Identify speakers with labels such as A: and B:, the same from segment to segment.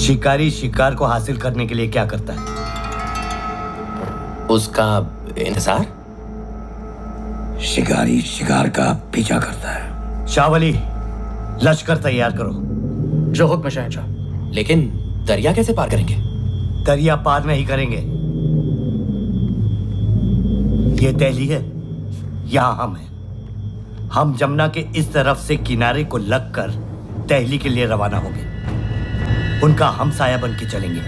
A: शिकारी शिकार को हासिल करने के लिए क्या करता है?
B: उसका इंतजार।
C: शिकारी शिकार का पीछा करता है।
A: शावली, लश्कर तैयार करो।
D: जो हुक्म शहंशाह।
B: लेकिन दरिया कैसे पार करेंगे?
A: दरिया पार नहीं करेंगे। ये दिल्ली है, यहां हम हैं। हम जमुना के इस तरफ से किनारे को लगकर दिल्ली के लिए रवाना होंगे। उनका हम साया बन के चलेंगे।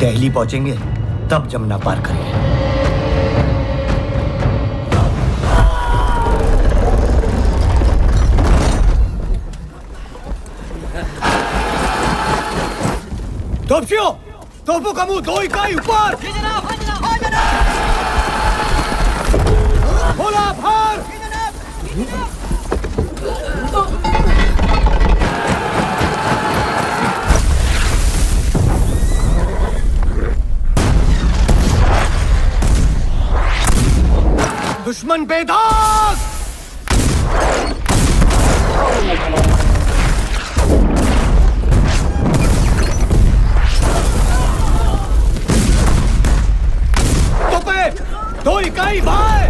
A: दिल्ली पहुंचेंगे तब जमुना पार करेंगे।
C: तोपशियों, तोपों का मुंह 2 इकाई ऊपर। बोला फार। दुश्मन बेदाग। तोपे 2 इकाई भाई।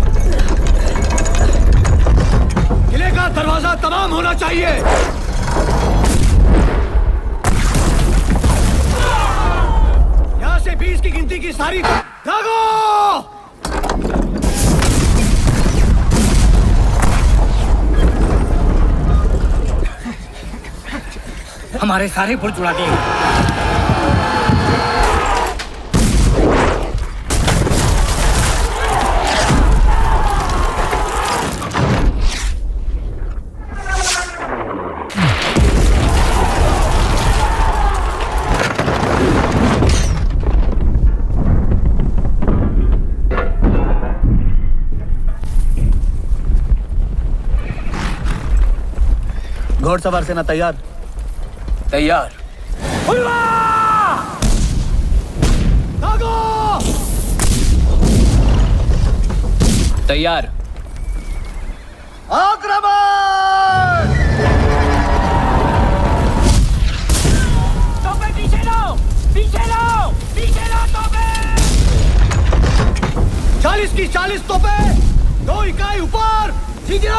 C: किले का दरवाजा तमाम होना चाहिए। यहां से 20 की गिनती की सारी दागो।
D: हमारे सारे पुल जुड़ा दिए।
C: घोड़सवार सेना तैयार।
B: तैयार। तैयार।
C: आक्रमण!
D: तोपे पीछे लो, पीछे लो, पीछे लो तोपे।
C: 40 की 40 तोपे, 2 इकाई ऊपर। ठीक है,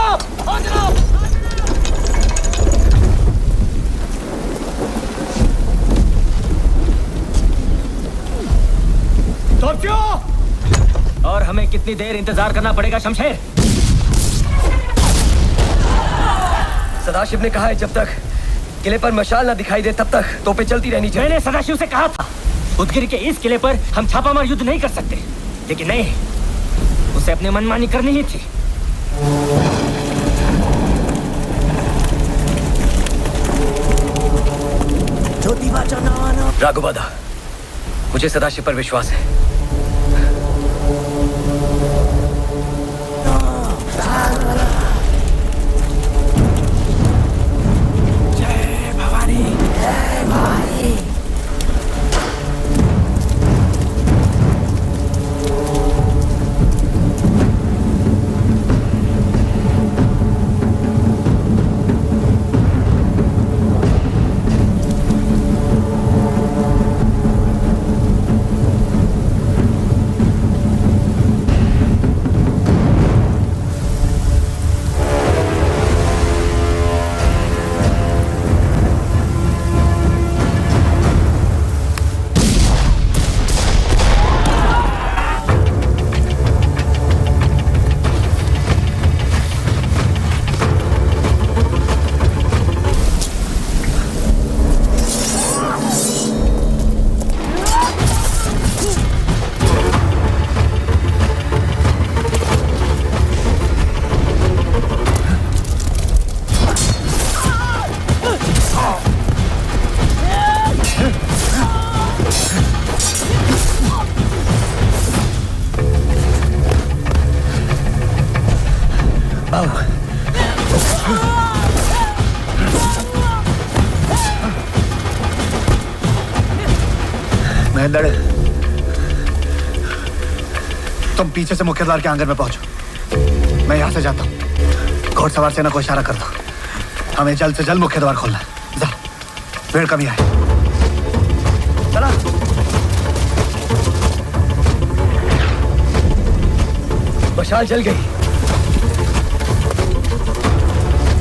D: और हमें कितनी देर इंतजार करना पड़ेगा शमशेर?
B: सदाशिव ने कहा है जब तक किले पर मशाल ना दिखाई दे तब तक तोपें चलती रहनी चाहिए।
D: मैंने सदाशिव से कहा था उदगिर के इस किले पर हम छापामार युद्ध नहीं कर सकते, लेकिन नहीं, उसे अपनी मनमानी करनी ही थी।
B: राघुबादा, मुझे सदाशिव पर विश्वास है।
C: जय भवानी, जय भाई। महेंद्र, तुम पीछे से मुख्य द्वार के आंगन में पहुंचो। मैं यहां से जाता हूं। घोड़सवार सेना को इशारा कर दो, हमें जल्द से जल्द मुख्य द्वार खोलना है। पेड़ कभी आए।
B: चला। मशाल जल गई।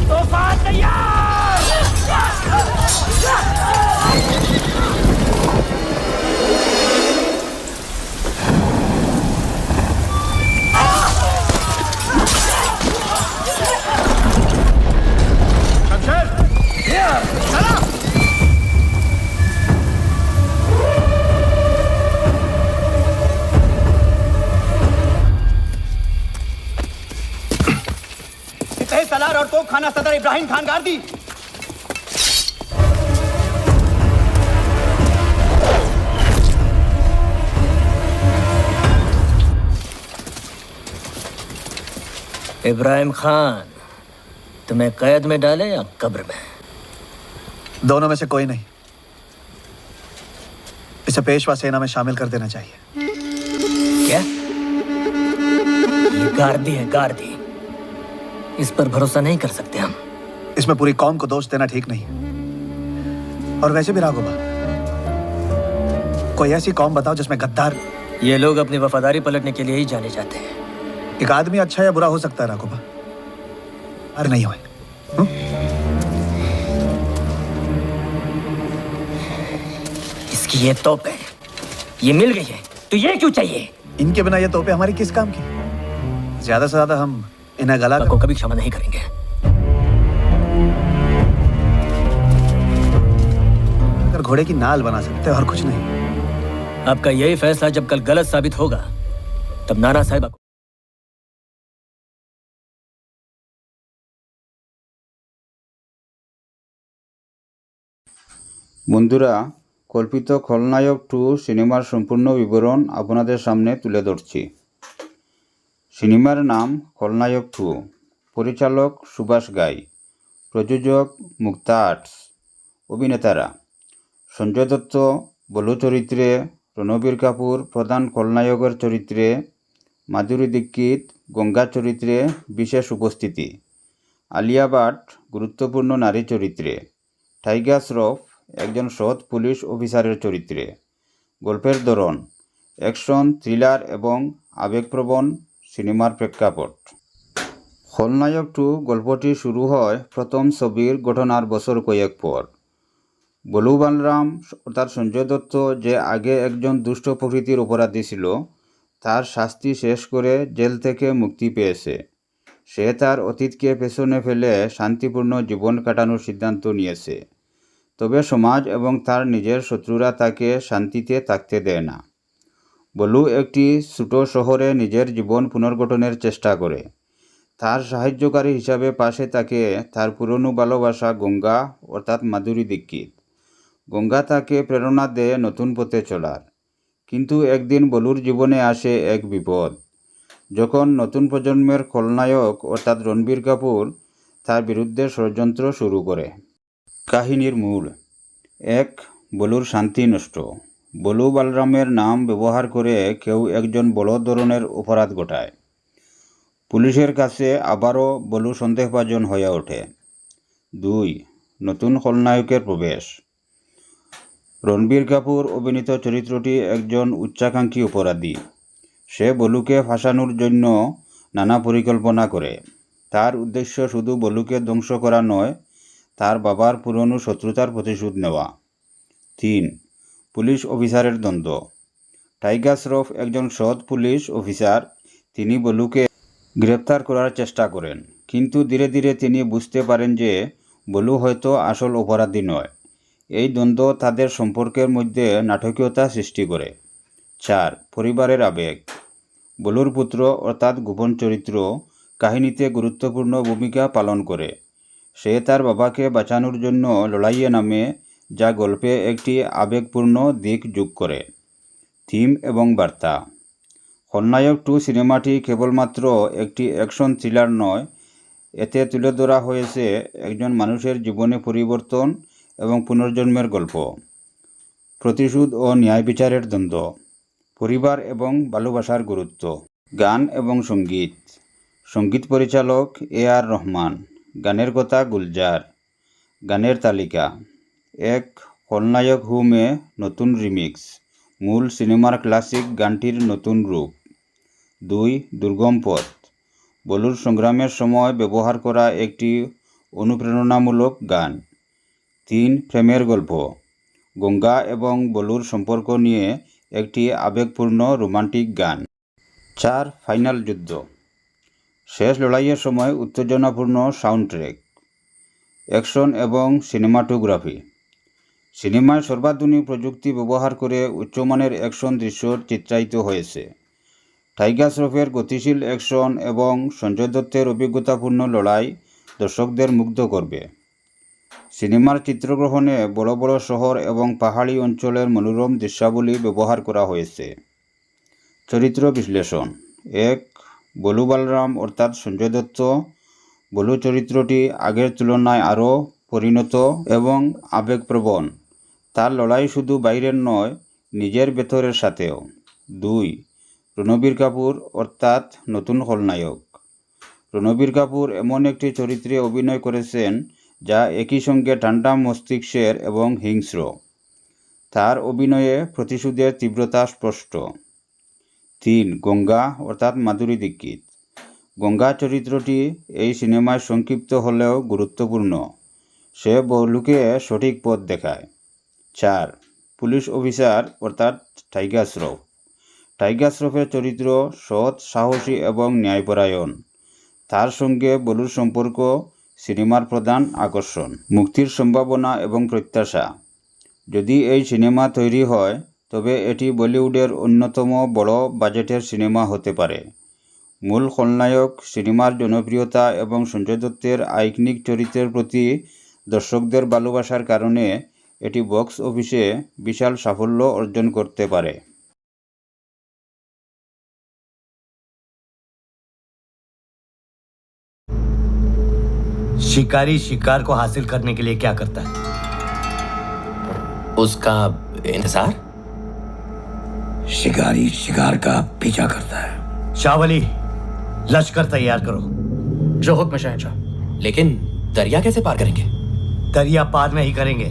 D: तूफान तैयार।
C: सलार और तोप खाना सदर इब्राहिम खान गार्दी।
D: इब्राहिम खान तुम्हें कैद में डाले या कब्र में?
C: दोनों में से कोई नहीं। इसे पेशवा सेना में शामिल कर देना चाहिए।
D: क्या? ये गार्दी है, गार्दी। इस पर भरोसा नहीं कर सकते हम।
C: इसमें पूरी कौम को दोष देना ठीक नहीं। और वैसे भी राघोबा, कोई ऐसी कौम बताओ जिसमें गद्दार।
D: ये लोग अपनी वफादारी पलटने के लिए ही जाने जाते हैं।
C: एक आदमी अच्छा या बुरा हो सकता है राघोबा, अरे नहीं हुए।
D: इसकी ये तोप है, ये मिल गई है, तो ये क्यों चाहिए?
C: इनके बिना ये तोपे हमारी किस काम की? ज्यादा से ज्यादा हम इन्हें गला
D: को कभी क्षमा नहीं करेंगे।
C: अगर घोड़े की नाल बना सकते और कुछ नहीं।
D: आपका यही फैसला जब कल गलत साबित होगा, तब नाना साहिबा को
E: বন্ধুরা, কল্পিত খলনায়ক 2 সিনেমার সম্পূর্ণ বিবরণ আপনাদের সামনে তুলে ধরছি। সিনেমার নাম খলনায়ক 2, পরিচালক সুভাষ গাই, প্রযোজক মুক্তা আর্টস। অভিনেতারা সঞ্জয় দত্ত বলু চরিত্রে, রণবীর কাপুর প্রধান খলনায়কের চরিত্রে, মাধুরী দীক্ষিত গঙ্গা চরিত্রে বিশেষ উপস্থিতি, আলিয়া ভাট গুরুত্বপূর্ণ নারী চরিত্রে, টাইগার শ্রফ একজন সৎ পুলিশ অফিসারের চরিত্রে। গল্পের ধরন অ্যাকশন, থ্রিলার এবং আবেগপ্রবণ সিনেমার প্রেক্ষাপট। খলনায়ক 2 গল্পটি শুরু হয় প্রথম ছবির ঘটনার বছর কয়েক পর। বলু বালরাম অর্থাৎ সঞ্জয় দত্ত, যে আগে একজন দুষ্ট প্রকৃতির অপরাধী ছিল, তার শাস্তি শেষ করে জেল থেকে মুক্তি পেয়েছে। সে তার অতীতকে পেছনে ফেলে শান্তিপূর্ণ জীবন কাটানোর সিদ্ধান্ত নিয়েছে। তবে সমাজ এবং তার নিজের শত্রুরা তাকে শান্তিতে থাকতে দেয় না। বলু একটি ছোট শহরে নিজের জীবন পুনর্গঠনের চেষ্টা করে। তার সাহায্যকারী হিসাবে পাশে থাকে তার পুরনো ভালোবাসা গঙ্গা অর্থাৎ মাধুরী দীক্ষিত। গঙ্গা তাকে প্রেরণা দেয় নতুন পথে চলার। কিন্তু একদিন বলুর জীবনে আসে এক বিপদ, যখন নতুন প্রজন্মের খলনায়ক অর্থাৎ রণবীর কাপুর তার বিরুদ্ধে ষড়যন্ত্র শুরু করে। কাহিনীর মূল 1. বলুর শান্তি নষ্ট। বলু বালরামের নাম ব্যবহার করে কেউ একজন বড় ধরনের অপরাধ ঘটায়। পুলিশের কাছে আবারও বলু সন্দেহভাজন হয়ে ওঠে। 2. নতুন খলনায়কের প্রবেশ। রণবীর কাপুর অভিনীত চরিত্রটি একজন উচ্চাকাঙ্ক্ষী অপরাধী। সে বলুকে ফাঁসানোর জন্য নানা পরিকল্পনা করে। তার উদ্দেশ্য শুধু বলুকে ধ্বংস করা নয়, তার বাবার পুরনো শত্রুতার প্রতিশোধ নেওয়া। 3. পুলিশ অফিসারের দ্বন্দ্ব। টাইগার শ্রফ একজন সৎ পুলিশ অফিসার। তিনি বলুকে গ্রেপ্তার করার চেষ্টা করেন, কিন্তু ধীরে ধীরে তিনি বুঝতে পারেন যে বলু হয়তো আসল অপরাধী নয়। এই দ্বন্দ্ব তাদের সম্পর্কের মধ্যে নাটকীয়তা সৃষ্টি করে। 4. পরিবারের আবেগ। বলুর পুত্র অর্থাৎ গোপন চরিত্র কাহিনীতে গুরুত্বপূর্ণ ভূমিকা পালন করে। সে তার বাবাকে বাঁচানোর জন্য লড়াইয়ে নামে, যা গল্পে একটি আবেগপূর্ণ দিক যোগ করে। থিম এবং বার্তা। খলনায়ক 2 সিনেমাটি কেবলমাত্র একটি অ্যাকশন থ্রিলার নয়, এতে তুলে ধরা হয়েছে একজন মানুষের জীবনে পরিবর্তন এবং পুনর্জন্মের গল্প, প্রতিশোধ ও ন্যায় বিচারের দ্বন্দ্ব, পরিবার এবং ভালোবাসার গুরুত্ব। গান এবং সঙ্গীত। সঙ্গীত পরিচালক AR রহমান, গানের কথা গুলজার। গানের তালিকা: এক খলনায়ক হুমে নতুন রিমিক্স, মূল সিনেমার ক্লাসিক গানটির নতুন রূপ। 2 দুর্গম পথ, বলুর সংগ্রামের সময় ব্যবহার করা একটি অনুপ্রেরণামূলক গান। 3 প্রেমের গল্প, গঙ্গা এবং বলুর সম্পর্ক নিয়ে একটি আবেগপূর্ণ রোমান্টিক গান। 4 ফাইনাল যুদ্ধ, শেষ লড়াইয়ের সময় উত্তেজনাপূর্ণ সাউন্ড ট্র্যাক। অ্যাকশন এবং সিনেমাটোগ্রাফি, সিনেমায় সর্বাধুনিক প্রযুক্তি ব্যবহার করে উচ্চমানের অ্যাকশন দৃশ্য চিত্রায়িত হয়েছে। টাইগার শ্রফের গতিশীল অ্যাকশন এবং সঞ্জয় দত্তের অভিজ্ঞতাপূর্ণ লড়াই দর্শকদের মুগ্ধ করবে। সিনেমার চিত্রগ্রহণে বড় বড় শহর এবং পাহাড়ি অঞ্চলের মনোরম দৃশ্যাবলী ব্যবহার করা হয়েছে। চরিত্র বিশ্লেষণ। 1 বলু বালরাম অর্থাৎ সঞ্জয় দত্ত। বলু চরিত্রটি আগের তুলনায় আরও পরিণত এবং আবেগপ্রবণ। তার লড়াই শুধু বাইরের নয়, নিজের ভেতরের সাথেও। 2 রণবীর কাপুর অর্থাৎ নতুন খলনায়ক। রণবীর কাপুর এমন একটি চরিত্রে অভিনয় করেছেন যা একই সঙ্গে ঠান্ডা মস্তিষ্কের এবং হিংস্র। তার অভিনয়ে প্রতিশোধের তীব্রতা স্পষ্ট। 3 গঙ্গা অর্থাৎ মাধুরী দীক্ষিত। গঙ্গা চরিত্রটি এই সিনেমায় সংক্ষিপ্ত হলেও গুরুত্বপূর্ণ। সে বলুকে সঠিক পথ দেখায়। 4 পুলিশ অফিসার অর্থাৎ টাইগার শ্রফ। টাইগার শ্রফের চরিত্র সৎ, সাহসী এবং ন্যায়পরায়ণ। তার সঙ্গে বলুর সম্পর্ক সিনেমার প্রধান আকর্ষণ। মুক্তির সম্ভাবনা এবং প্রত্যাশা, যদি এই সিনেমা তৈরি হয় তবে এটি বলিউডের অন্যতম বড় বাজেটের সিনেমা হতে পারে। মূল খলনায়ক, সিনেমার জনপ্রিয়তা এবং সঞ্জয় দত্তের আইকনিক চরিত্রের প্রতি দর্শকদের ভালোবাসার কারণে এটি বক্স অফিসে বিশাল সাফল্য অর্জন করতে পারে।
A: शिकारी शिकार को हासिल करने के लिए क्या करता है?
B: उसका इंतजार।
C: शिकारी शिकार का पीछा करता है।
A: शावली, लश्कर तैयार करो।
D: जो हुक्म शहंशाह।
B: लेकिन दरिया कैसे पार करेंगे?
A: दरिया पार नहीं करेंगे।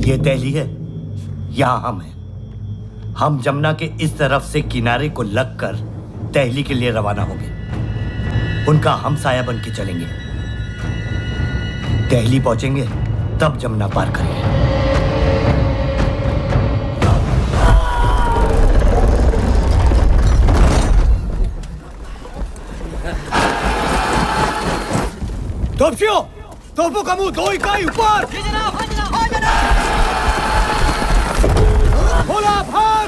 A: ये दिल्ली है, यहां हम हैं। हम जमुना के इस तरफ से किनारे को लगकर दिल्ली के लिए रवाना होंगे। उनका हम साया बन के चलेंगे। दिल्ली पहुंचेंगे तब जमुना पार करेंगे।
C: तोपशियो, तोपों का मुंह 2 इकाई ऊपर। बोला भार।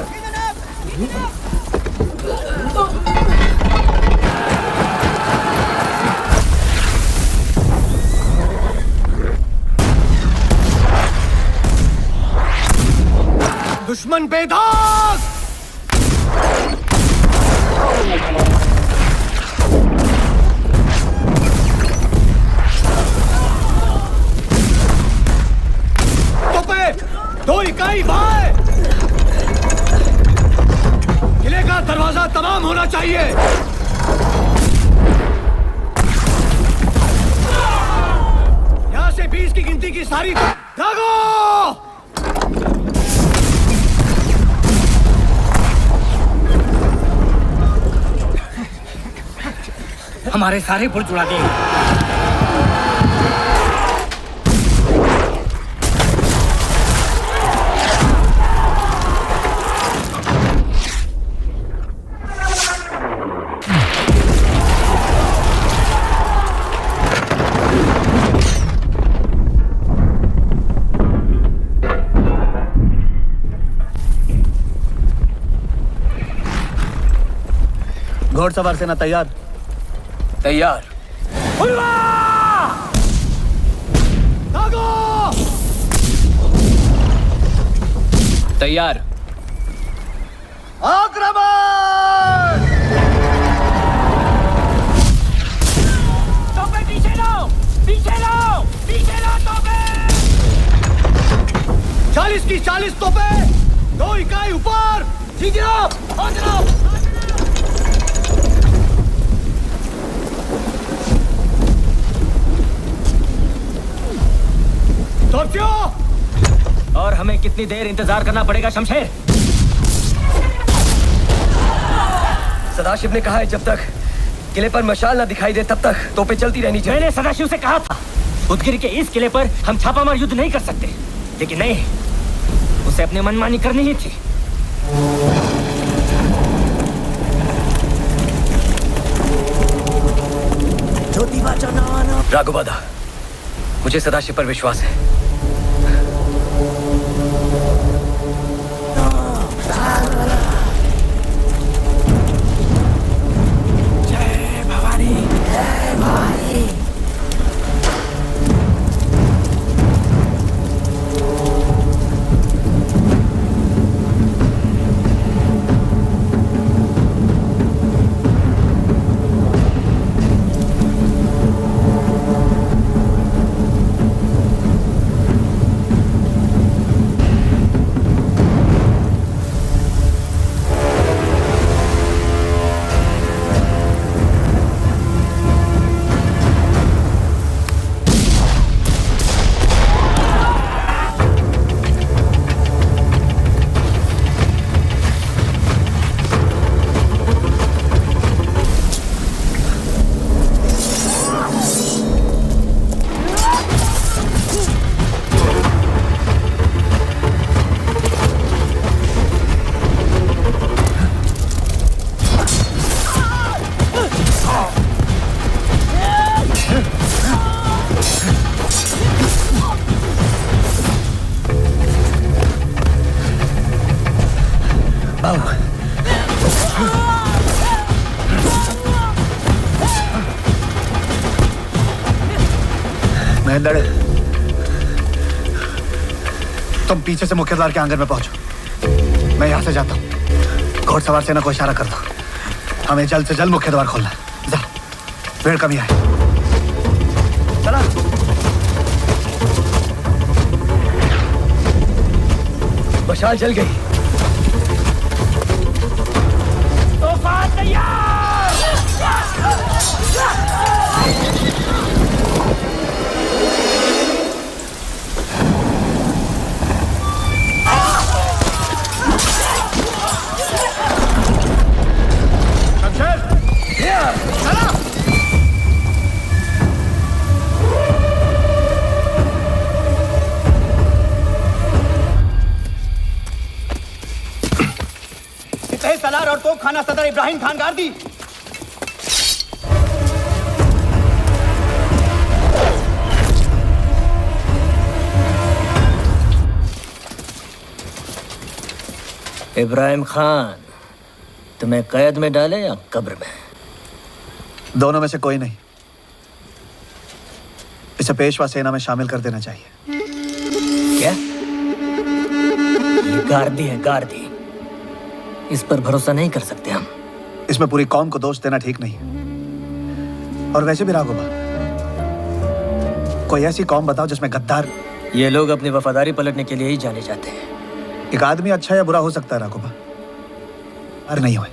C: दुश्मन बेधाक। तोपे 2 इकाई भाई। किले का दरवाजा तमाम होना चाहिए। यहां से 20 की गिनती की सारी दागो।
D: हमारे सारे पुल जुड़ा देंगे।
C: घोड़सवार सेना तैयार।
B: तैयार।
C: दागो।
B: तैयार।
C: आक्रमण।
D: तोपे पीछे लो, पीछे लो, पीछे लो तोपे।
C: 40 की 40 तोपे। 2 इकाई ऊपर। ठीक है, आ जाओ। बावर्चियों!
D: और हमें कितनी देर इंतजार करना पड़ेगा शमशेर?
B: सदाशिव ने कहा है जब तक किले पर मशाल ना दिखाई दे तब तक तोपें चलती रहनी चाहिए।
D: मैंने सदाशिव से कहा था उदगिर के इस किले पर हम छापामार युद्ध नहीं कर सकते, लेकिन नहीं, उसे अपनी मनमानी करनी ही थी।
B: राघुबादा, मुझे सदाशिव पर विश्वास है।
C: महेंद्र, तुम पीछे से मुख्य द्वार के आंगन में पहुंचो। मैं यहां से जाता हूं। घोड़सवार सेना को इशारा कर दो, हमें जल्द से जल्द मुख्य द्वार खोलना है। जा, भीड़ कमी है। चला।
B: मशाल जल गई।
D: तूफान तैयार!
C: सलार और तोप खाना सदर इब्राहिम खान गार्दी।
D: इब्राहिम खान, तुम्हें कैद में डाले या कब्र में?
C: दोनों में से कोई नहीं। इसे पेशवा सेना में शामिल कर देना चाहिए।
D: क्या? ये गार्दी है, गार्दी। इस पर भरोसा नहीं कर सकते हम।
C: इसमें पूरी कौम को दोष देना ठीक नहीं। और वैसे भी राघोबा, कोई ऐसी कौम बताओ जिसमें गद्दार।
D: ये लोग अपनी वफादारी पलटने के लिए ही जाने जाते हैं।
C: एक आदमी अच्छा या बुरा हो सकता है राघोबा, अरे नहीं हुए।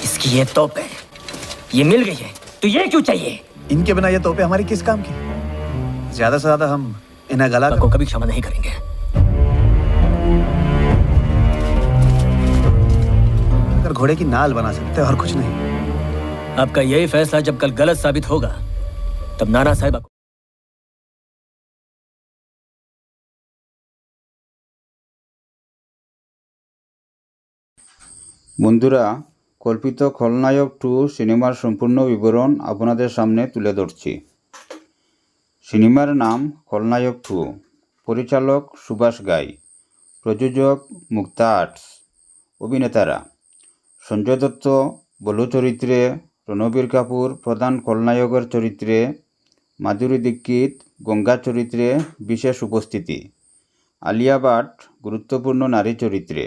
D: इसकी ये तोपें, ये मिल गई है, तो ये क्यों चाहिए?
C: इनके बिना ये तोपें हमारी किस काम की? ज्यादा से ज्यादा हम इन्हें गला
D: को कभी क्षमा नहीं करेंगे।
C: अगर घोड़े की नाल बना सकते और कुछ नहीं।
D: आपका यही फैसला जब कल गलत साबित होगा, तब नाना साहिबा को
E: বন্ধুরা, কল্পিত খলনায়ক 2 সিনেমার সম্পূর্ণ বিবরণ আপনাদের সামনে তুলে ধরছি। সিনেমার নাম খলনায়ক 2, পরিচালক সুভাষ গাই, প্রযোজক মুক্তা আর্টস, অভিনেতারা সঞ্জয় দত্ত বলু চরিত্রে, রণবীর কাপুর প্রধান খলনায়কের চরিত্রে, মাধুরী দীক্ষিত গঙ্গা চরিত্রে বিশেষ উপস্থিতি, আলিয়া ভাট গুরুত্বপূর্ণ নারী চরিত্রে,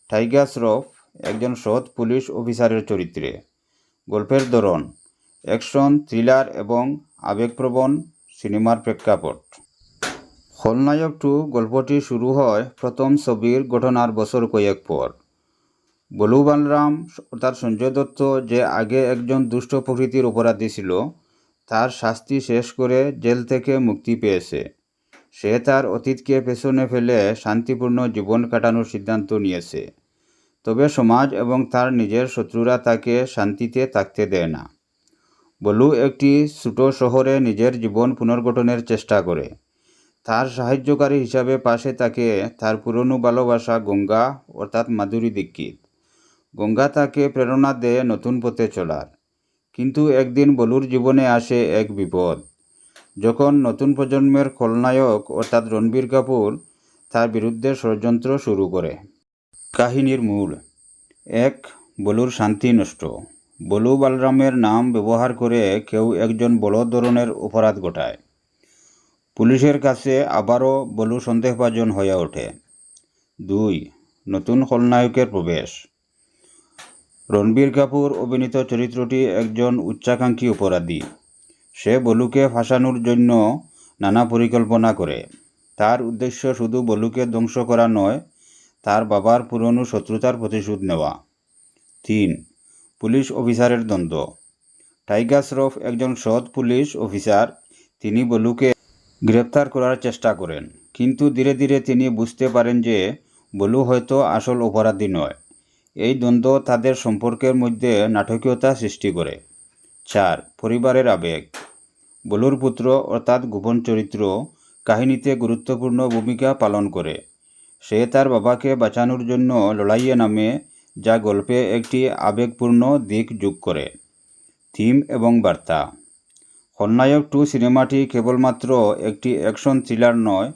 E: টাইগার শ্রফ একজন সৎ পুলিশ অফিসারের চরিত্রে। গল্পের ধরন অ্যাকশন, থ্রিলার এবং আবেগপ্রবণ সিনেমার প্রেক্ষাপট। খলনায়ক 2 গল্পটি শুরু হয় প্রথম ছবির ঘটনার বছর কয়েক পর। বলু বালরাম অর্থাৎ সঞ্জয় দত্ত যে আগে একজন দুষ্ট প্রকৃতির অপরাধী ছিল, তার শাস্তি শেষ করে জেল থেকে মুক্তি পেয়েছে। সে তার অতীতকে পেছনে ফেলে শান্তিপূর্ণ জীবন কাটানোর সিদ্ধান্ত নিয়েছে। তবে সমাজ এবং তার নিজের শত্রুরা তাকে শান্তিতে থাকতে দেয় না। বলু একটি ছোট শহরে নিজের জীবন পুনর্গঠনের চেষ্টা করে। তার সাহায্যকারী হিসাবে পাশে থাকে তার পুরনো ভালোবাসা গঙ্গা অর্থাৎ মাধুরী দীক্ষিত। গঙ্গা তাকে প্রেরণা দেয় নতুন পথে চলার। কিন্তু একদিন বলুর জীবনে আসে এক বিপদ, যখন নতুন প্রজন্মের খলনায়ক অর্থাৎ রণবীর কাপুর তার বিরুদ্ধে ষড়যন্ত্র শুরু করে। কাহিনীর মূল এক, বলুর শান্তি নষ্ট। বলু বালরামের নাম ব্যবহার করে কেউ একজন বড় ধরনের অপরাধ ঘটায়। পুলিশের কাছে আবারও বলু সন্দেহভাজন হয়ে ওঠে। 2, নতুন খলনায়কের প্রবেশ। রণবীর কাপুর অভিনীত চরিত্রটি একজন উচ্চাকাঙ্ক্ষী অপরাধী। সে বলুকে ফাঁসানোর জন্য নানা পরিকল্পনা করে। তার উদ্দেশ্য শুধু বলুকে ধ্বংস করা নয়, তার বাবার পুরনো শত্রুতার প্রতিশোধ নেওয়া। 3, পুলিশ অফিসারের দ্বন্দ্ব। টাইগার শ্রফ একজন সৎ পুলিশ অফিসার। তিনি বলুকে গ্রেপ্তার করার চেষ্টা করেন, কিন্তু ধীরে ধীরে তিনি বুঝতে পারেন যে বলু হয়তো আসল অপরাধী নয়। এই দ্বন্দ্ব তাদের সম্পর্কের মধ্যে নাটকীয়তা সৃষ্টি করে। 4, পরিবারের আবেগ। বলুর পুত্র অর্থাৎ গোপন চরিত্র কাহিনীতে গুরুত্বপূর্ণ ভূমিকা পালন করে। সে তার বাবাকে বাঁচানোর জন্য লড়াইয়ে নামে, যা গল্পে একটি আবেগপূর্ণ দিক যোগ করে। থিম এবং বার্তা। খলনায়ক 2 সিনেমাটি কেবলমাত্র একটি অ্যাকশন থ্রিলার নয়,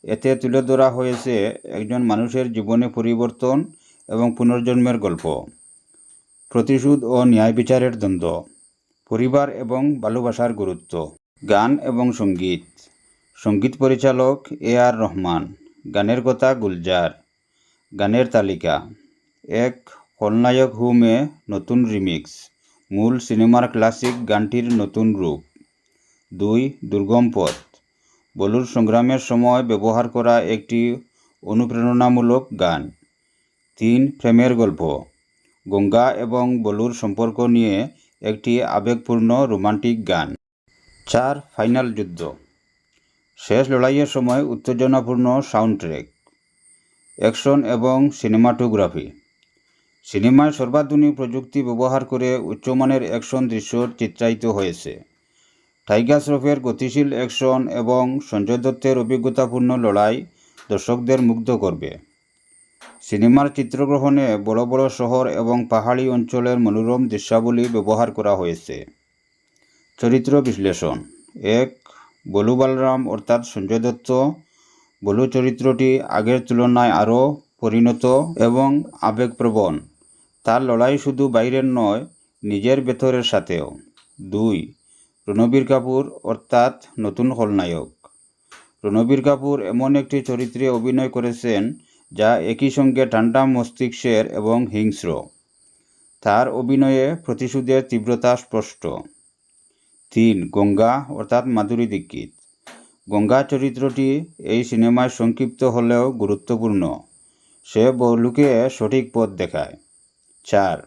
E: এতে তুলে ধরা হয়েছে একজন মানুষের জীবনে পরিবর্তন এবং পুনর্জন্মের গল্প, প্রতিশোধ ও ন্যায় বিচারের দ্বন্দ্ব, পরিবার এবং ভালোবাসার গুরুত্ব। গান এবং সঙ্গীত। সঙ্গীত পরিচালক A.R. রহমান। গানের কথা গুলজার। গানের তালিকা: 1, খলনায়ক হুমে নতুন রিমিক্স, মূল সিনেমার ক্লাসিক গানটির নতুন রূপ। 2, দুর্গম পথ, বলুর সংগ্রামের সময় ব্যবহার করা একটি অনুপ্রেরণামূলক গান। 3, প্রেমের গল্প, গঙ্গা এবং বলুর সম্পর্ক নিয়ে একটি আবেগপূর্ণ রোমান্টিক গান। 4, ফাইনাল যুদ্ধ, শেষ লড়াইয়ের সময় উত্তেজনাপূর্ণ সাউন্ড ট্র্যাক। অ্যাকশন এবং সিনেমাটোগ্রাফি। সিনেমায় সর্বাধুনিক প্রযুক্তি ব্যবহার করে উচ্চমানের অ্যাকশন দৃশ্য চিত্রায়িত হয়েছে। টাইগার শ্রফের গতিশীল অ্যাকশন এবং সঞ্জয় দত্তের অভিজ্ঞতাপূর্ণ লড়াই দর্শকদের মুগ্ধ করবে। সিনেমার চিত্রগ্রহণে বড় বড় শহর এবং পাহাড়ি অঞ্চলের মনোরম দৃশ্যাবলী ব্যবহার করা হয়েছে। চরিত্র বিশ্লেষণ। 1, বলু বালরাম অর্থাৎ সঞ্জয় দত্ত। বলু চরিত্রটি আগের তুলনায় আরও পরিণত এবং আবেগপ্রবণ। তার লড়াই শুধু বাইরের নয়, নিজের ভেতরের সাথেও। 2, রণবীর কাপুর অর্থাৎ নতুন খলনায়ক। রণবীর কাপুর এমন একটি চরিত্রে অভিনয় করেছেন যা একই সঙ্গে ঠান্ডা মস্তিষ্কের এবং হিংস্র। তার অভিনয়ে প্রতিশোধের তীব্রতা স্পষ্ট। 3, গঙ্গা অর্থাৎ মাধুরী দীক্ষিত। গঙ্গা চরিত্রটি এই সিনেমায় সংক্ষিপ্ত হলেও গুরুত্বপূর্ণ। সে বলুকে সঠিক পথ দেখায়। 4,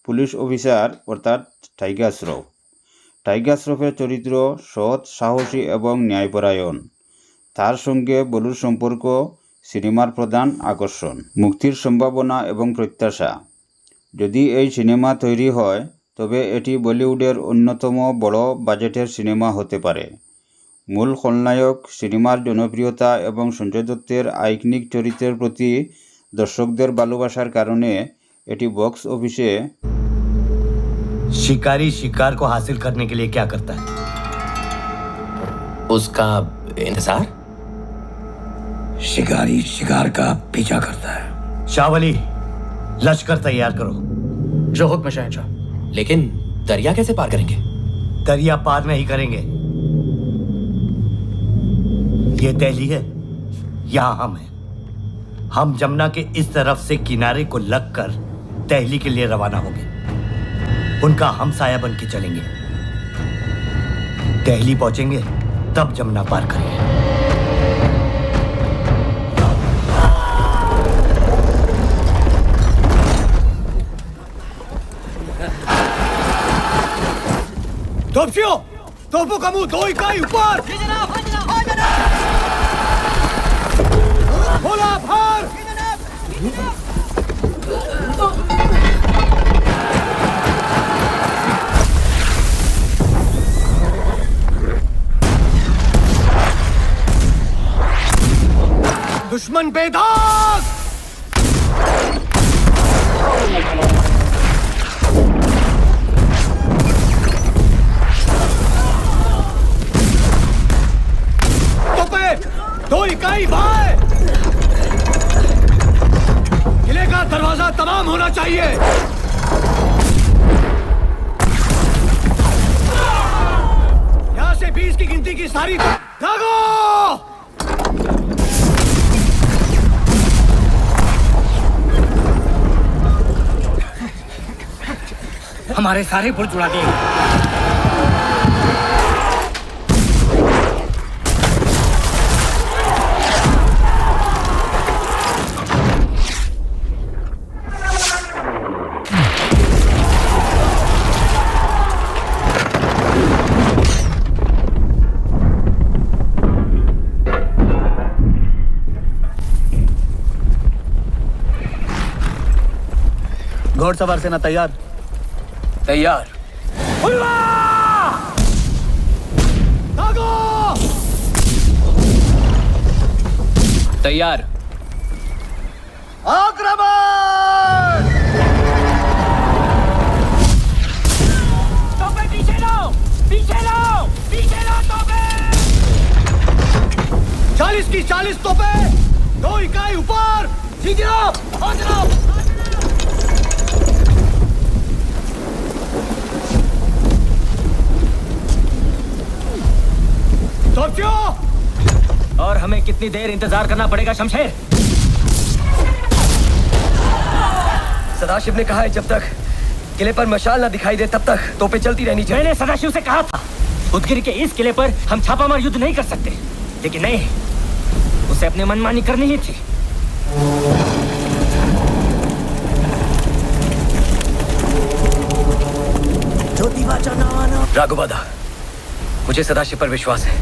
E: পুলিশ অফিসার অর্থাৎ টাইগার শ্রফ। টাইগার শ্রফের চরিত্র সৎ, সাহসী এবং ন্যায়পরায়ণ। তার সঙ্গে বলুর সম্পর্ক সিনেমার প্রধান আকর্ষণ। মুক্তির সম্ভাবনা এবং প্রত্যাশা। যদি এই সিনেমা তৈরি হয় তবে এটি বলিউডের অন্যতম বড় বাজেটের সিনেমা হতে পারে। মূল খলনায়ক, সিনেমার জনপ্রিয়তা এবং সঞ্জয় দত্তের আইকনিক চরিত্রের প্রতি দর্শকদের ভালোবাসার কারণে এটি বক্স অফিসে।
A: शिकारी शिकार को हासिल करने के लिए क्या करता है?
B: उसका इंतजार।
A: शिकारी शिकार का पीछा करता है। शावली, लश्कर तैयार करो।
D: जो हुक्म शहंशाह।
B: लेकिन दरिया कैसे पार करेंगे?
A: दरिया पार नहीं करेंगे। ये दिल्ली है, यहां हम हैं। हम जमुना के इस तरफ से किनारे को लगकर दिल्ली के लिए रवाना होंगे। उनका हम साया बन के चलेंगे। दिल्ली पहुंचेंगे तब जमुना पार करेंगे।
C: तोपशियों, तोपों का मुंह 2 इकाई ऊपर। बोला भार। दुश्मन बेदाग। तोपे 2 इकाई बाएं। किले का दरवाजा तमाम होना चाहिए। यहां से 20 की गिनती की सारी दागो।
D: हमारे सारे पुल जुड़ा दिए।
C: घोड़सवार सेना तैयार।
B: तैयार।
C: दागो।
B: तैयार।
C: आक्रमण।
D: तोपे पीछे लो, पीछे लो, पीछे लो तोपे।
C: 40 की 40 तोपे। 2 इकाई ऊपर। सीधी रहो, आगे रहो। तोपशियों।
D: और हमें कितनी देर इंतजार करना पड़ेगा शमशेर?
B: सदाशिव ने कहा है जब तक किले पर मशाल ना दिखाई दे तब तक तोपें चलती रहनी चाहिए।
D: मैंने सदाशिव से कहा था उदगिर के इस किले पर हम छापामार युद्ध नहीं कर सकते, लेकिन नहीं, उसे अपनी मनमानी करनी ही थी।
B: राघुबादा, मुझे सदाशिव पर विश्वास है।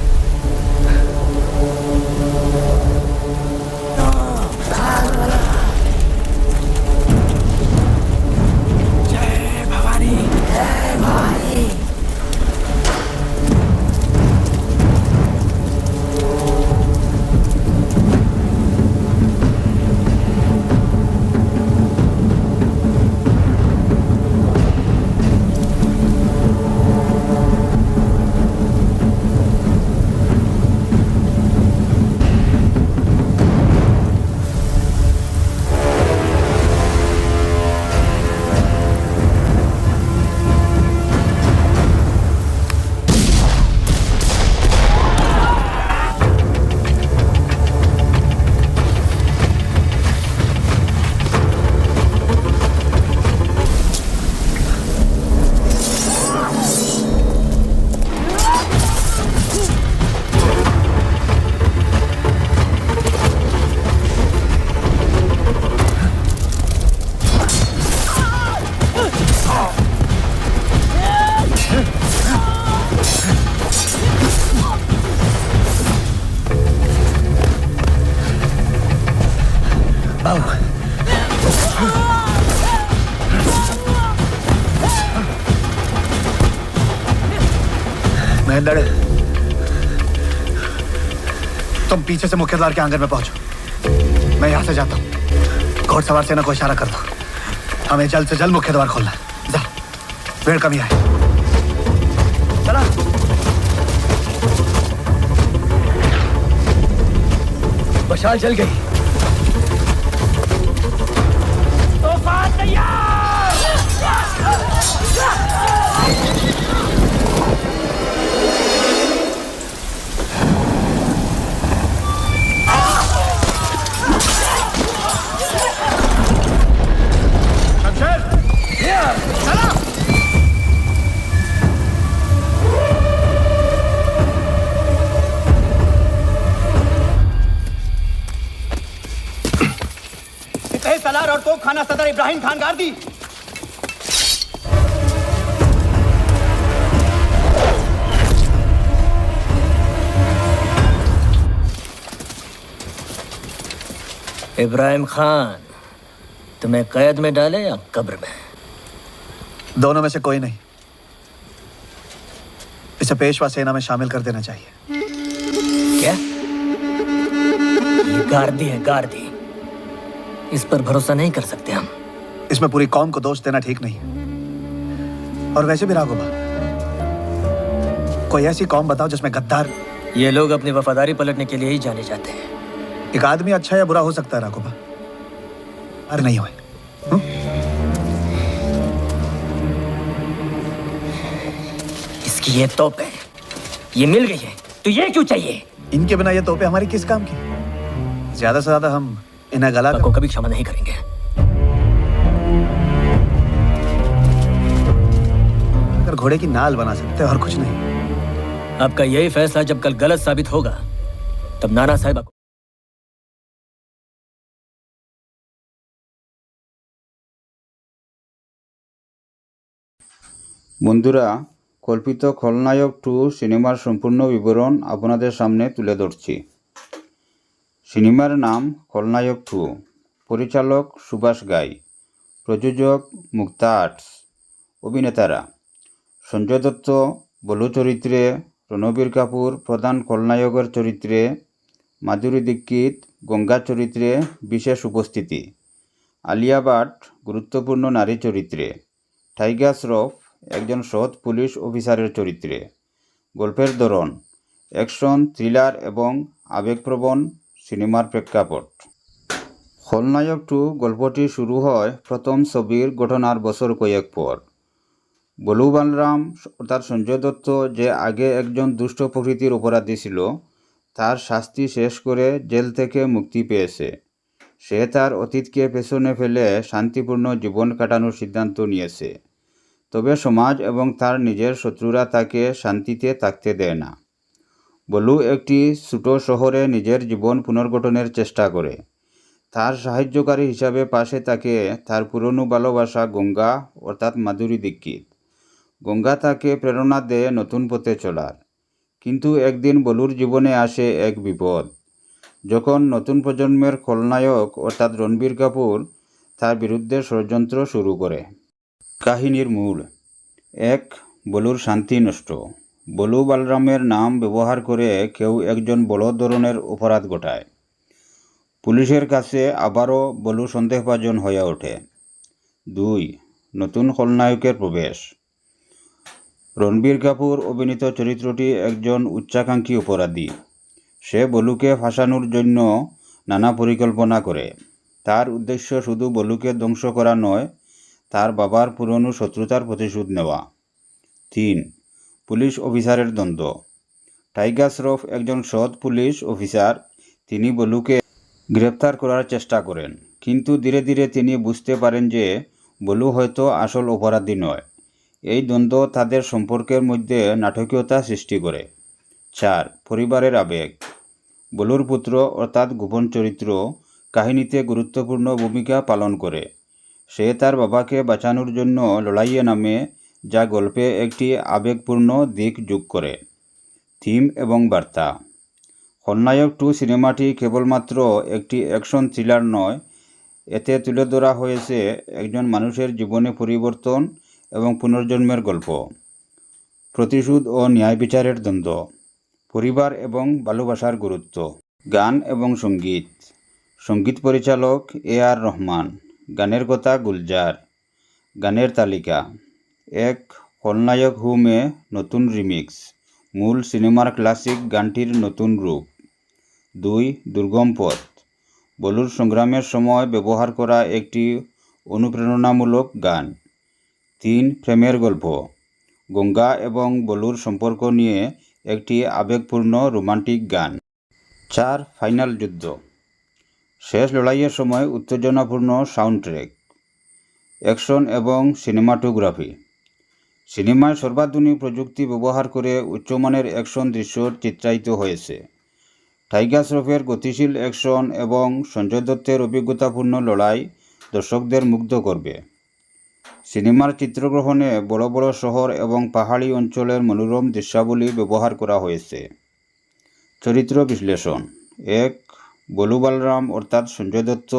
C: महेंद्र, तुम पीछे से मुख्य द्वार के आंगन में पहुंचो। मैं यहां से जाता हूं। घोड़सवार सेना को इशारा कर दो। हमें जल्द से जल्द मुख्य द्वार खोलना है। जा, भीड़ कमी है। चला।
B: मशाल जल गई।
D: तूफान तैयार।
C: सलार और तोप खाना सदर इब्राहिम खान गार्दी।
D: इब्राहिम खान, तुम्हें कैद में डाले या कब्र में?
C: दोनों में से कोई नहीं। इसे पेशवा सेना में शामिल कर देना चाहिए।
D: क्या? ये गार्दी है, गार्दी। इस पर भरोसा नहीं कर सकते हम।
C: इसमें पूरी कौम को दोष देना ठीक नहीं है। और वैसे भी राघोबा, कोई ऐसी कौम बताओ जिसमें गद्दार।
D: ये लोग अपनी वफादारी पलटने के लिए ही जाने जाते हैं।
C: एक आदमी अच्छा या बुरा हो सकता है राघोबा, अरे नहीं हुए।
D: इसकी ये तोपें, ये मिल गई है, तो ये क्यों चाहिए?
C: इनके बिना ये तोपे हमारी किस काम की? ज्यादा से ज्यादा हम इन्हें गला
D: को कभी क्षमा नहीं करेंगे।
C: अगर घोड़े की नाल बना सकते और कुछ नहीं।
D: आपका यही फैसला जब कल गलत साबित होगा, तब नाना साहिबा को
E: বন্ধুরা, কল্পিত খলনায়ক 2 সিনেমার সম্পূর্ণ বিবরণ আপনাদের সামনে তুলে ধরছি। সিনেমার নাম খলনায়ক 2, পরিচালক সুভাষ গাই, প্রযোজক মুক্তা আর্টস। অভিনেতারা সঞ্জয় দত্ত বলু চরিত্রে, রণবীর কাপুর প্রধান খলনায়কের চরিত্রে, মাধুরী দীক্ষিত গঙ্গা চরিত্রে বিশেষ উপস্থিতি, আলিয়া ভাট গুরুত্বপূর্ণ নারী চরিত্রে, টাইগার শ্রফ একজন সৎ পুলিশ অফিসারের চরিত্রে। গল্পের ধরন অ্যাকশন, থ্রিলার এবং আবেগপ্রবণ সিনেমার প্রেক্ষাপট। খলনায়ক 2 গল্পটি শুরু হয় প্রথম ছবির ঘটনার বছর কয়েক পর। বলু বালরাম অর্থাৎ সঞ্জয় দত্ত, যে আগে একজন দুষ্ট প্রকৃতির অপরাধী ছিল, তার শাস্তি শেষ করে জেল থেকে মুক্তি পেয়েছে। সে তার অতীতকে পেছনে ফেলে শান্তিপূর্ণ জীবন কাটানোর সিদ্ধান্ত নিয়েছে। তবে সমাজ এবং তার নিজের শত্রুরা তাকে শান্তিতে থাকতে দেয় না। বলু একটি ছোট শহরে নিজের জীবন পুনর্গঠনের চেষ্টা করে। তার সাহায্যকারী হিসাবে পাশে থাকে তার পুরনো ভালোবাসা গঙ্গা অর্থাৎ মাধুরী দীক্ষিত। গঙ্গা তাকে প্রেরণা দেয় নতুন পথে চলার। কিন্তু একদিন বলুর জীবনে আসে এক বিপদ, যখন নতুন প্রজন্মের খলনায়ক অর্থাৎ রণবীর কাপুর তার বিরুদ্ধে ষড়যন্ত্র শুরু করে। কাহিনীর মূল 1. বলুর শান্তি নষ্ট। বলু বালরামের নাম ব্যবহার করে কেউ একজন বড় ধরনের অপরাধ ঘটায়। পুলিশের কাছে আবারও বলু সন্দেহভাজন হয়ে ওঠে। 2. নতুন খলনায়কের প্রবেশ। রণবীর কাপুর অভিনীত চরিত্রটি একজন উচ্চাকাঙ্ক্ষী অপরাধী। সে বলুকে ফাঁসানোর জন্য নানা পরিকল্পনা করে। তার উদ্দেশ্য শুধু বলুকে ধ্বংস করা নয়, তার বাবার পুরনো শত্রুতার প্রতিশোধ নেওয়া। 3. পুলিশ অফিসারের দ্বন্দ্ব। টাইগার শ্রফ একজন সৎ পুলিশ অফিসার। তিনি বলুকে গ্রেপ্তার করার চেষ্টা করেন, কিন্তু ধীরে ধীরে তিনি বুঝতে পারেন যে বলু হয়তো আসল অপরাধী নয়। এই দ্বন্দ্ব তাদের সম্পর্কের মধ্যে নাটকীয়তা সৃষ্টি করে। 4. পরিবারের আবেগ। বলুর পুত্র অর্থাৎ গোপন চরিত্র কাহিনীতে গুরুত্বপূর্ণ ভূমিকা পালন করে। সে তার বাবাকে বাঁচানোর জন্য লড়াইয়ে নামে, যা গল্পে একটি আবেগপূর্ণ দিক যোগ করে। থিম এবং বার্তা। খলনায়ক 2 সিনেমাটি কেবলমাত্র একটি অ্যাকশন থ্রিলার নয়, এতে তুলে ধরা হয়েছে একজন মানুষের জীবনে পরিবর্তন এবং পুনর্জন্মের গল্প, প্রতিশোধ ও ন্যায় বিচারের দ্বন্দ্ব, পরিবার এবং ভালোবাসার গুরুত্ব। গান এবং সঙ্গীত। সঙ্গীত পরিচালক A.R. রহমান। গানের কথা গুলজার। গানের তালিকা: 1. খলনায়ক হুমে নতুন রিমিক্স, মূল সিনেমার ক্লাসিক গানটির নতুন রূপ। 2. দুর্গম পথ, বলুর সংগ্রামের সময় ব্যবহার করা একটি অনুপ্রেরণামূলক গান। 3. প্রেমের গল্প, গঙ্গা এবং বলুর সম্পর্ক নিয়ে একটি আবেগপূর্ণ রোমান্টিক গান। 4. ফাইনাল যুদ্ধ, শেষ লড়াইয়ের সময় উত্তেজনাপূর্ণ সাউন্ড ট্র্যাক। অ্যাকশন এবং সিনেমাটোগ্রাফি। সিনেমায় সর্বাধুনিক প্রযুক্তি ব্যবহার করে উচ্চমানের অ্যাকশন দৃশ্য চিত্রায়িত হয়েছে। টাইগার শ্রফের গতিশীল অ্যাকশন এবং সঞ্জয় দত্তের অভিজ্ঞতাপূর্ণ লড়াই দর্শকদের মুগ্ধ করবে। সিনেমার চিত্রগ্রহণে বড় বড় শহর এবং পাহাড়ি অঞ্চলের মনোরম দৃশ্যাবলী ব্যবহার করা হয়েছে। চরিত্র বিশ্লেষণ: 1. বলু বলরাম অর্থাৎ সঞ্জয় দত্ত।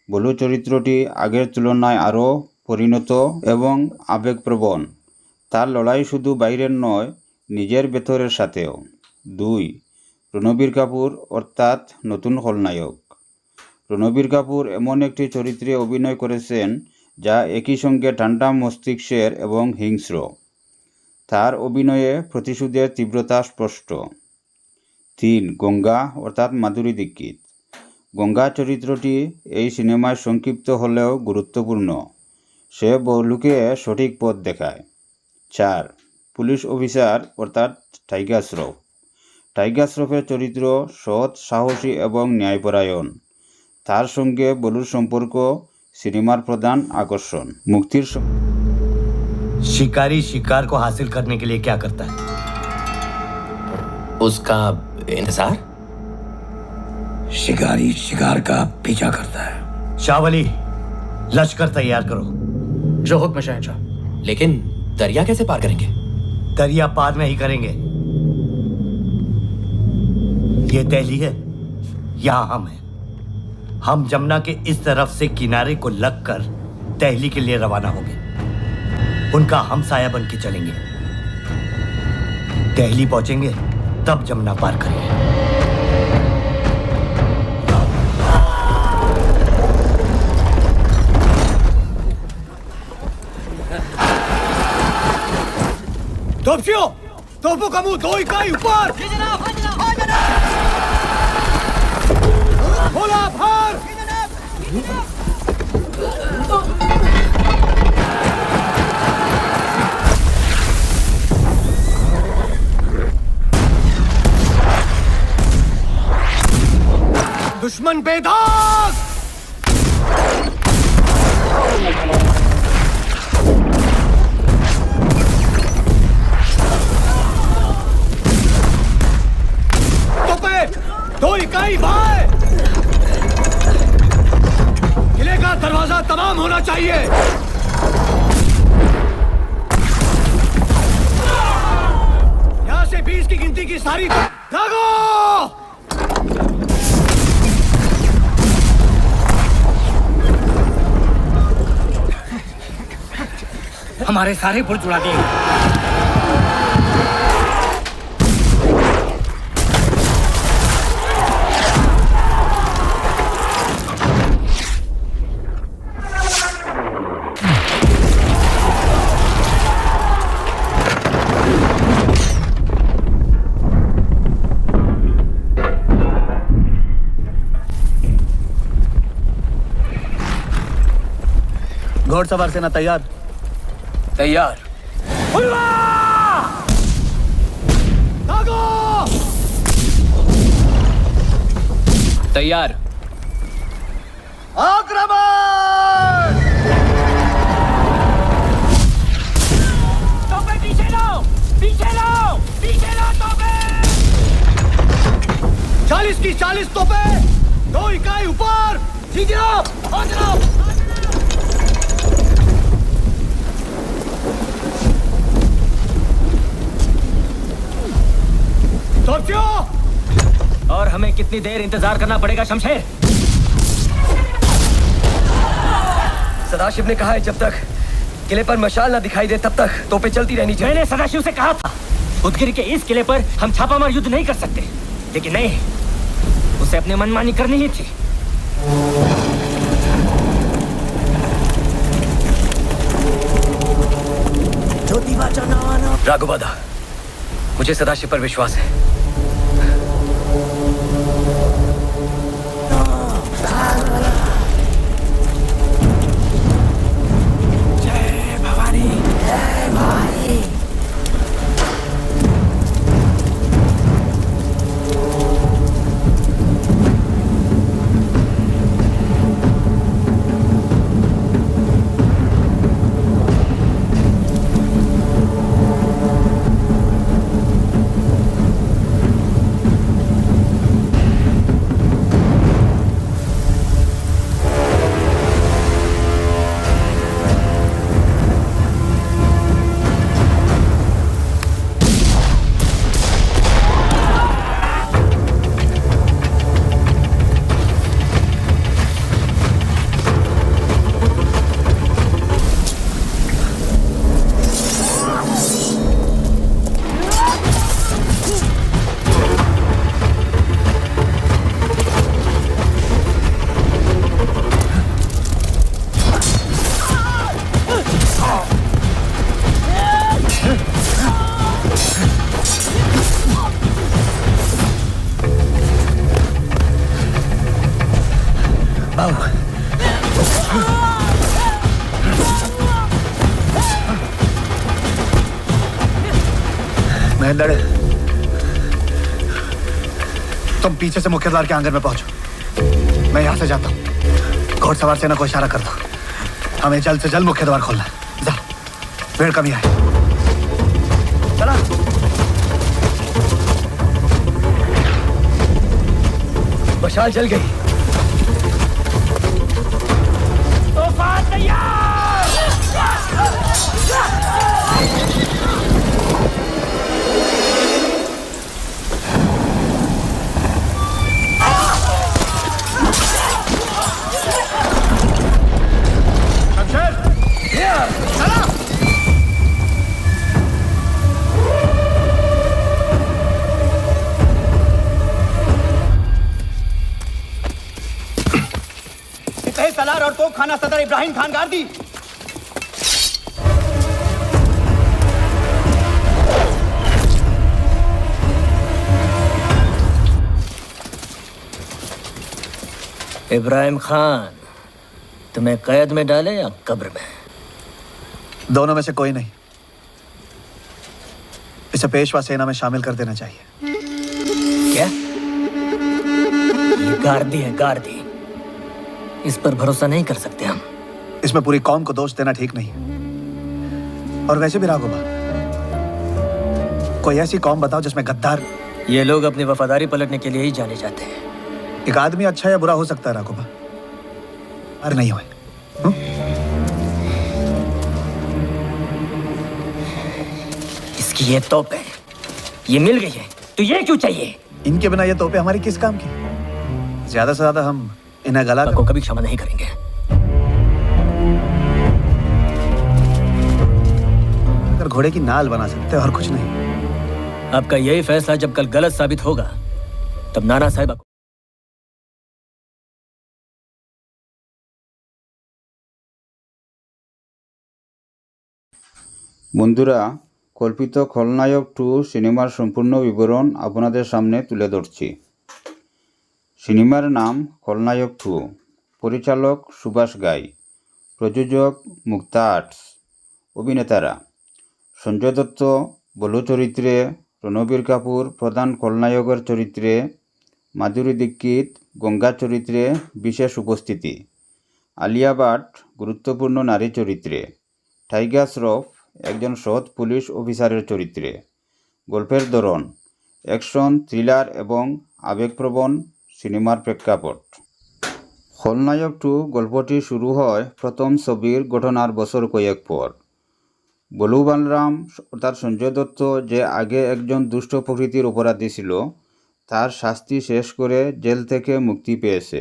E: বলু চরিত্রটি আগের তুলনায় আরও পরিণত এবং আবেগপ্রবণ। তার লড়াই শুধু বাইরের নয়, নিজের ভেতরের সাথেও। 2. রণবীর কাপুর অর্থাৎ নতুন খলনায়ক। রণবীর কাপুর এমন একটি চরিত্রে অভিনয় করেছেন যা একই সঙ্গে ঠান্ডা মস্তিষ্কের এবং হিংস্র। তার অভিনয়ে প্রতিশোধের তীব্রতা স্পষ্ট। 3. গঙ্গা অর্থাৎ মাধুরী দীক্ষিত। গঙ্গা চরিত্রটি এই সিনেমায় সংক্ষিপ্ত হলেও গুরুত্বপূর্ণ। সে বলুকে সঠিক পথ দেখায়। 4. পুলিশ অফিসার অর্থাৎ টাইগার শ্রফ। টাইগার শ্রফের চরিত্র সৎ, সাহসী এবং ন্যায়পরায়ণ। তার সঙ্গে বলুর সম্পর্ক সিনেমার প্রধান আকর্ষণ। মুক্তির
A: शिकारी शिकार को हासिल करने के लिए क्या करता है?
B: उसका इंतजार। शिकारी शिकार का पीछा करता है।
A: शावली, लश्कर तैयार करो।
B: जो हुक्म शहंशाह। लेकिन दरिया कैसे पार करेंगे?
A: दरिया पार नहीं करेंगे। ये दिल्ली है, यहां हम हैं। हम जमुना के इस तरफ से किनारे को लगकर दिल्ली के लिए रवाना होंगे। उनका हम साया बन के चलेंगे। दिल्ली पहुंचेंगे तब जमुना पार करेंगे।
C: तोपशियों, तोपों का मुंह 2 इकाई ऊपर। बोला भार। दुश्मन बेदाग। तोपे 2 इकाई भाई। किले का दरवाजा तमाम होना चाहिए। यहां से 20 की गिनती की सारी भागो।
D: हमारे सारे पुल जुड़ा दिए।
C: घोड़सवार सेना तैयार।
B: तैयार।
C: भागो।
B: तैयार।
C: आक्रमण।
D: तोपे पीछे लो, पीछे लो, पीछे लो तोपे।
C: 40 की 40 तोपे। 2 इकाई ऊपर। ठीक है, आ जाओ।
D: और हमें कितनी देर इंतजार करना पड़ेगा शमशेर?
B: सदाशिव ने कहा है जब तक किले पर मशाल ना दिखाई दे तब तक तोपें चलती रहनी चाहिए।
D: मैंने सदाशिव से कहा था उदगिर के इस किले पर हम छापामार युद्ध नहीं कर सकते, लेकिन नहीं, उसे अपनी मनमानी करनी ही थी।
B: राघुबादा, मुझे सदाशिव पर विश्वास है।
C: महेंद्र, तुम पीछे से मुख्य द्वार के आंगन में पहुंचो। मैं यहां से जाता हूं। घोड़सवार सेना को इशारा कर दो, हमें जल्द से जल्द मुख्य द्वार खोलना है। जा, भीड़ कमी है।
B: चला। मशाल जल गई।
D: तूफान तैयार।
F: सलार और तोप खाना सदर इब्राहिम खान गार्दी।
D: इब्राहिम खान, तुम्हें कैद में डाले या कब्र में?
C: दोनों में से कोई नहीं। इसे पेशवा सेना में शामिल कर देना चाहिए।
D: क्या? ये गार्दी है, गार्दी। इस पर भरोसा नहीं कर सकते हम।
C: इसमें पूरी कौम को दोष देना ठीक नहीं। और वैसे भी राघोबा, कोई ऐसी कौम बताओ जिसमें गद्दार।
D: ये लोग अपनी वफादारी पलटने के लिए ही जाने जाते हैं।
C: एक आदमी अच्छा या बुरा हो सकता है राघोबा, अरे नहीं हुए।
D: इसकी ये तोपें, ये मिल गई है तो ये क्यों चाहिए?
C: इनके बिना ये तोपे हमारी किस काम की? ज्यादा से ज्यादा हम इन्हें गला
D: को कभी क्षमा नहीं करेंगे।
C: अगर घोड़े की नाल बना सकते और कुछ नहीं।
D: आपका यही फैसला जब कल गलत साबित होगा तब नाना साहिबा को
E: বন্ধুরা, কল্পিত খলনায়ক 2 সিনেমার সম্পূর্ণ বিবরণ আপনাদের সামনে তুলে ধরছি। সিনেমার নাম খলনায়ক 2, পরিচালক সুভাষ গাই, প্রযোজক মুক্তা আর্টস। অভিনেতারা সঞ্জয় দত্ত বলু চরিত্রে, রণবীর কাপুর প্রধান খলনায়কের চরিত্রে, মাধুরী দীক্ষিত গঙ্গা চরিত্রে বিশেষ উপস্থিতি, আলিয়া ভাট গুরুত্বপূর্ণ নারী চরিত্রে, টাইগার শ্রফ একজন সৎ পুলিশ অফিসারের চরিত্রে। গল্পের ধরন অ্যাকশন, থ্রিলার এবং আবেগপ্রবণ সিনেমার প্রেক্ষাপট। খলনায়ক 2 গল্পটি শুরু হয় প্রথম ছবির ঘটনার বছর কয়েক পর। বলু বালরাম অর্থাৎ সঞ্জয় দত্ত, যে আগে একজন দুষ্ট প্রকৃতির অপরাধী ছিল, তার শাস্তি শেষ করে জেল থেকে মুক্তি পেয়েছে।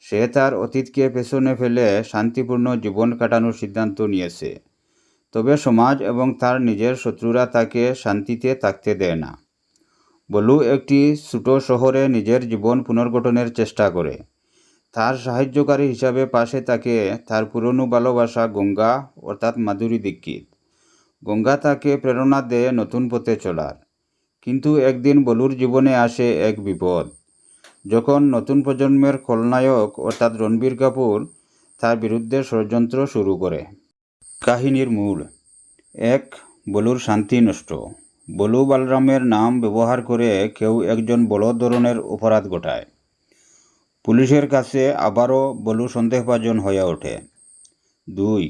E: সে তার অতীতকে পেছনে ফেলে শান্তিপূর্ণ জীবন কাটানোর সিদ্ধান্ত নিয়েছে। তবে সমাজ এবং তার নিজের শত্রুরা তাকে শান্তিতে থাকতে দেয় না। বলু একটি ছোট শহরে নিজের জীবন পুনর্গঠনের চেষ্টা করে। তার সাহায্যকারী হিসাবে পাশে থাকে তার পুরনো ভালোবাসা গঙ্গা অর্থাৎ মাধুরী দীক্ষিত। গঙ্গা তাকে প্রেরণা দেয় নতুন পথে চলার। কিন্তু একদিন বলুর জীবনে আসে এক বিপদ, যখন নতুন প্রজন্মের খলনায়ক অর্থাৎ রণবীর কাপুর তার বিরুদ্ধে ষড়যন্ত্র শুরু করে। কাহিনীর মূল 1. বলুর শান্তি নষ্ট। বলু বালরামের নাম ব্যবহার করে কেউ একজন বড় ধরনের অপরাধ ঘটায়। পুলিশের কাছে আবারও বলু সন্দেহভাজন হয়ে ওঠে। 2.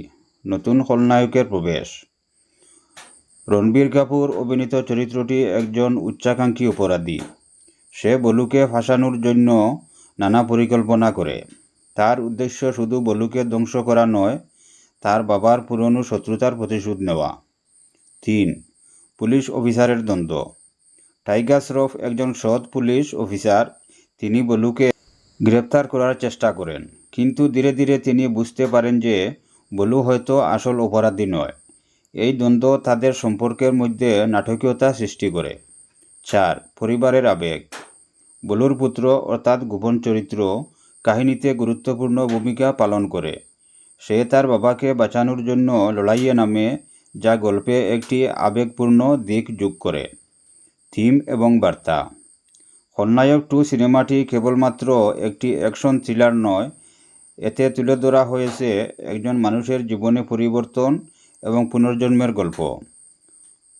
E: নতুন খলনায়কের প্রবেশ। রণবীর কাপুর অভিনীত চরিত্রটি একজন উচ্চাকাঙ্ক্ষী অপরাধী। সে বলুকে ফাঁসানোর জন্য নানা পরিকল্পনা করে। তার উদ্দেশ্য শুধু বলুকে ধ্বংস করা নয়, তার বাবার পুরনো শত্রুতার প্রতিশোধ নেওয়া। 3. পুলিশ অফিসারের দ্বন্দ্ব। টাইগার শ্রফ একজন সৎ পুলিশ অফিসার। তিনি বলুকে গ্রেপ্তার করার চেষ্টা করেন, কিন্তু ধীরে ধীরে তিনি বুঝতে পারেন যে বলু হয়তো আসল অপরাধী নয়। এই দ্বন্দ্ব তাদের সম্পর্কের মধ্যে নাটকীয়তা সৃষ্টি করে। 4. পরিবারের আবেগ। বলুর পুত্র অর্থাৎ গোপন চরিত্র কাহিনীতে গুরুত্বপূর্ণ ভূমিকা পালন করে। সে তার বাবাকে বাঁচানোর জন্য লড়াইয়ে নামে, যা গল্পে একটি আবেগপূর্ণ দিক যোগ করে। থিম এবং বার্তা। খলনায়ক 2 সিনেমাটি কেবলমাত্র একটি অ্যাকশন থ্রিলার নয়, এতে তুলে ধরা হয়েছে একজন মানুষের জীবনে পরিবর্তন এবং পুনর্জন্মের গল্প।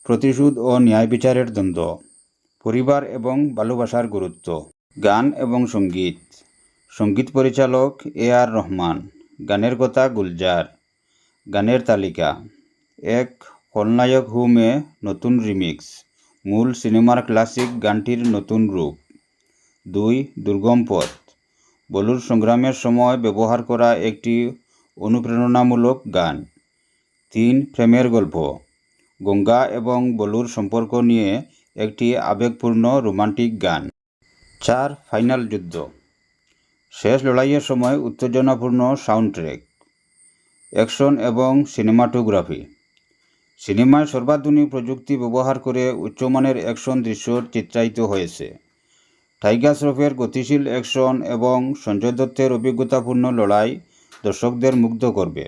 E: প্রতিশোধ ও ন্যায় বিচারের দ্বন্দ্ব, পরিবার এবং ভালোবাসার গুরুত্ব, গান এবং সঙ্গীত, সঙ্গীত পরিচালক A.R. রহমান, গানের কথা গুলজার, গানের তালিকা: 1. খলনায়ক হুমে নতুন রিমিক্স, মূল সিনেমার ক্লাসিক গানটির নতুন রূপ। 2. দুর্গম পথ, বলুর সংগ্রামের সময় ব্যবহার করা একটি অনুপ্রেরণামূলক গান। 3. প্রেমের গল্প, গঙ্গা এবং বলুর সম্পর্ক নিয়ে একটি আবেগপূর্ণ রোমান্টিক গান। 4. ফাইনাল যুদ্ধ, শেষ লড়াইয়ের সময় উত্তেজনাপূর্ণ সাউন্ড ট্র্যাক। অ্যাকশন এবং সিনেমাটোগ্রাফি, সিনেমায় সর্বাধুনিক প্রযুক্তি ব্যবহার করে উচ্চমানের অ্যাকশন দৃশ্য চিত্রায়িত হয়েছে। টাইগার শ্রফের গতিশীল অ্যাকশন এবং সঞ্জয় দত্তের অভিজ্ঞতাপূর্ণ লড়াই দর্শকদের মুগ্ধ করবে।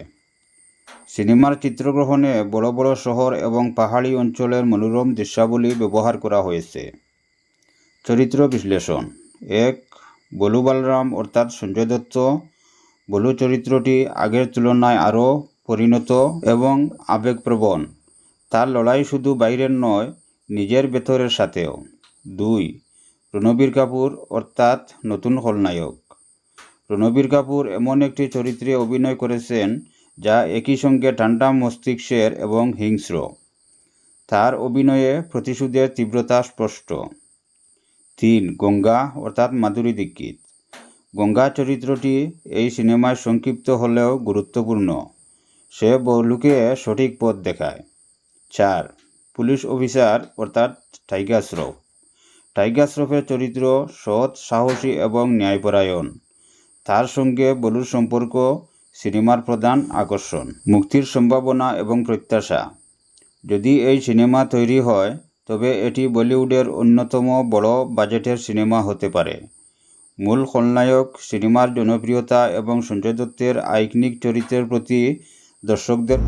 E: সিনেমার চিত্রগ্রহণে বড় বড় শহর এবং পাহাড়ি অঞ্চলের মনোরম দৃশ্যাবলী ব্যবহার করা হয়েছে। চরিত্র বিশ্লেষণ: 1. বলু বালরাম অর্থাৎ সঞ্জয় দত্ত। বলু চরিত্রটি আগের তুলনায় আরও পরিণত এবং আবেগপ্রবণ। তার লড়াই শুধু বাইরের নয়, নিজের ভেতরের সাথেও। 2. রণবীর কাপুর অর্থাৎ নতুন খলনায়ক। রণবীর কাপুর এমন একটি চরিত্রে অভিনয় করেছেন যা একই সঙ্গে ঠান্ডা মস্তিষ্কের এবং হিংস্র। তার অভিনয়ে প্রতিশোধের তীব্রতা স্পষ্ট। 3. গঙ্গা অর্থাৎ মাধুরী দীক্ষিত। গঙ্গা চরিত্রটি এই সিনেমায় সংক্ষিপ্ত হলেও গুরুত্বপূর্ণ। সে বলুকে সঠিক পথ দেখায়। 4. পুলিশ অফিসার অর্থাৎ টাইগার শ্রফ। টাইগার শ্রফের চরিত্র সৎ, সাহসী এবং ন্যায়পরায়ণ। তার সঙ্গে বলুর সম্পর্ক সিনেমার প্রধান আকর্ষণ। মুক্তির সম্ভাবনা এবং প্রত্যাশা: যদি এই সিনেমা তৈরি হয় তবে এটি বলিউডের অন্যতম বড় বাজেটের সিনেমা হতে পারে। মূল খলনায়ক, সিনেমার জনপ্রিয়তা এবং সঞ্জয় দত্তের আইকনিক চরিত্রের প্রতি দর্শকদের।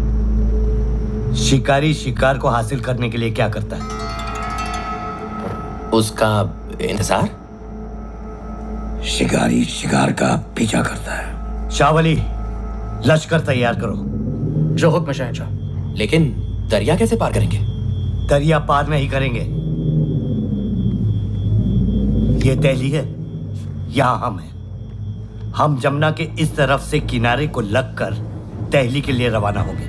A: शिकारी शिकार को हासिल करने के लिए क्या करता है?
B: उसका इंतजार।
A: शिकारी शिकार का पीछा करता है। शावली, लश्कर तैयार करो।
F: जो हुक्म शहंशाह।
B: लेकिन दरिया कैसे पार करेंगे?
A: दरिया पार नहीं करेंगे। ये दिल्ली है, यहाँ हम हैं। हम जमुना के इस तरफ से किनारे को लगकर दिल्ली के लिए रवाना होंगे।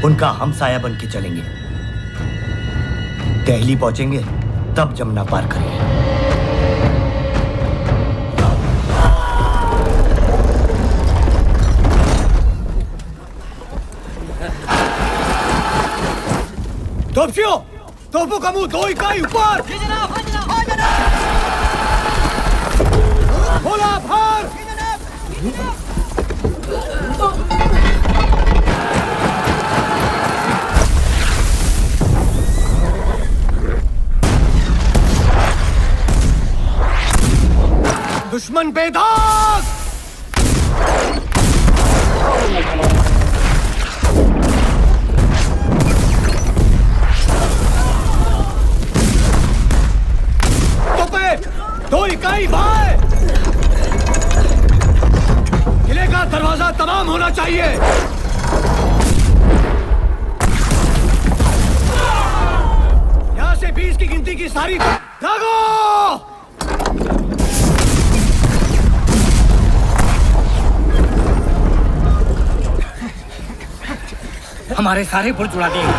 A: उनका हम साया बन के चलेंगे। दिल्ली पहुंचेंगे तब जमुना पार करेंगे।
F: तोपशियों, तोपों का मुंह 2 इकाई ऊपर। बोला भार। दुश्मन बेदाग। तोपे 2 इकाई बाएं। किले का दरवाजा तमाम होना चाहिए। यहां से 20 की गिनती की सारी दागो।
D: हमारे सारे पुल जुड़ा देंगे।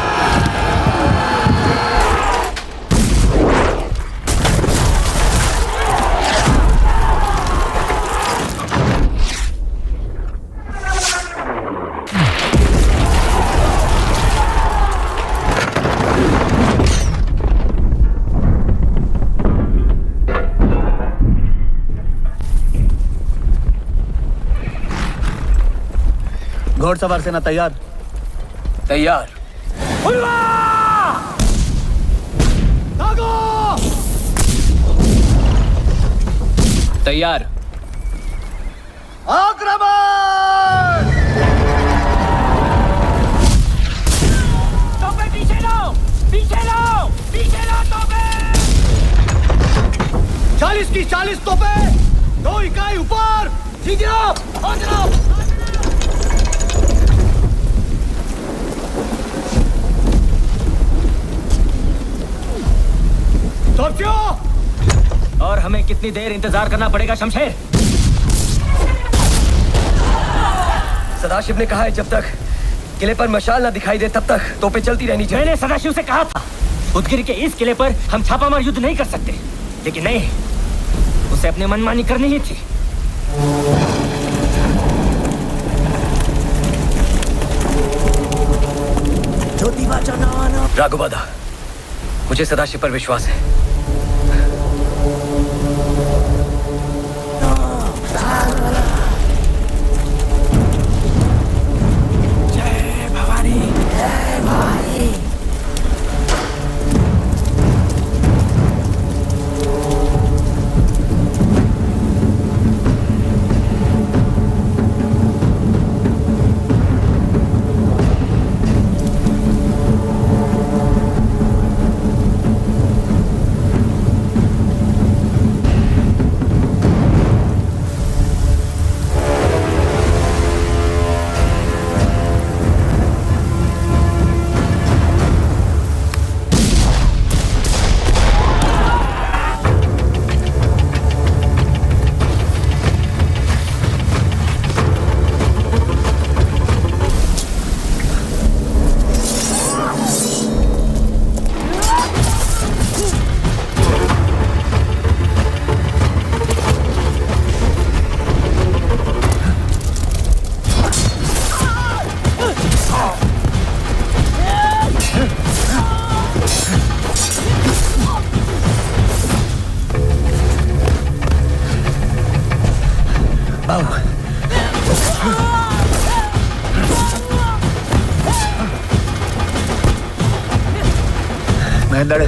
C: घोड़सवार सेना तैयार।
B: तैयार।
F: दागो।
B: तैयार।
F: आक्रमण।
D: तोपे पीछे लो, पीछे लो, पीछे लो तोपे।
F: 40 की 40 तोपे। 2 इकाई ऊपर। ठीक है, आ जाओ। मृत्यु।
D: और हमें कितनी देर इंतजार करना पड़ेगा शमशेर?
B: सदाशिव ने कहा है जब तक किले पर मशाल ना दिखाई दे तब तक तोपें चलती रहनी चाहिए।
D: मैंने सदाशिव से कहा था उदगिर के इस किले पर हम छापामार युद्ध नहीं कर सकते, लेकिन नहीं, उसे अपनी मनमानी करनी ही थी।
B: राघुबादा, मुझे सदाशिव पर विश्वास है।
C: महेंद्र,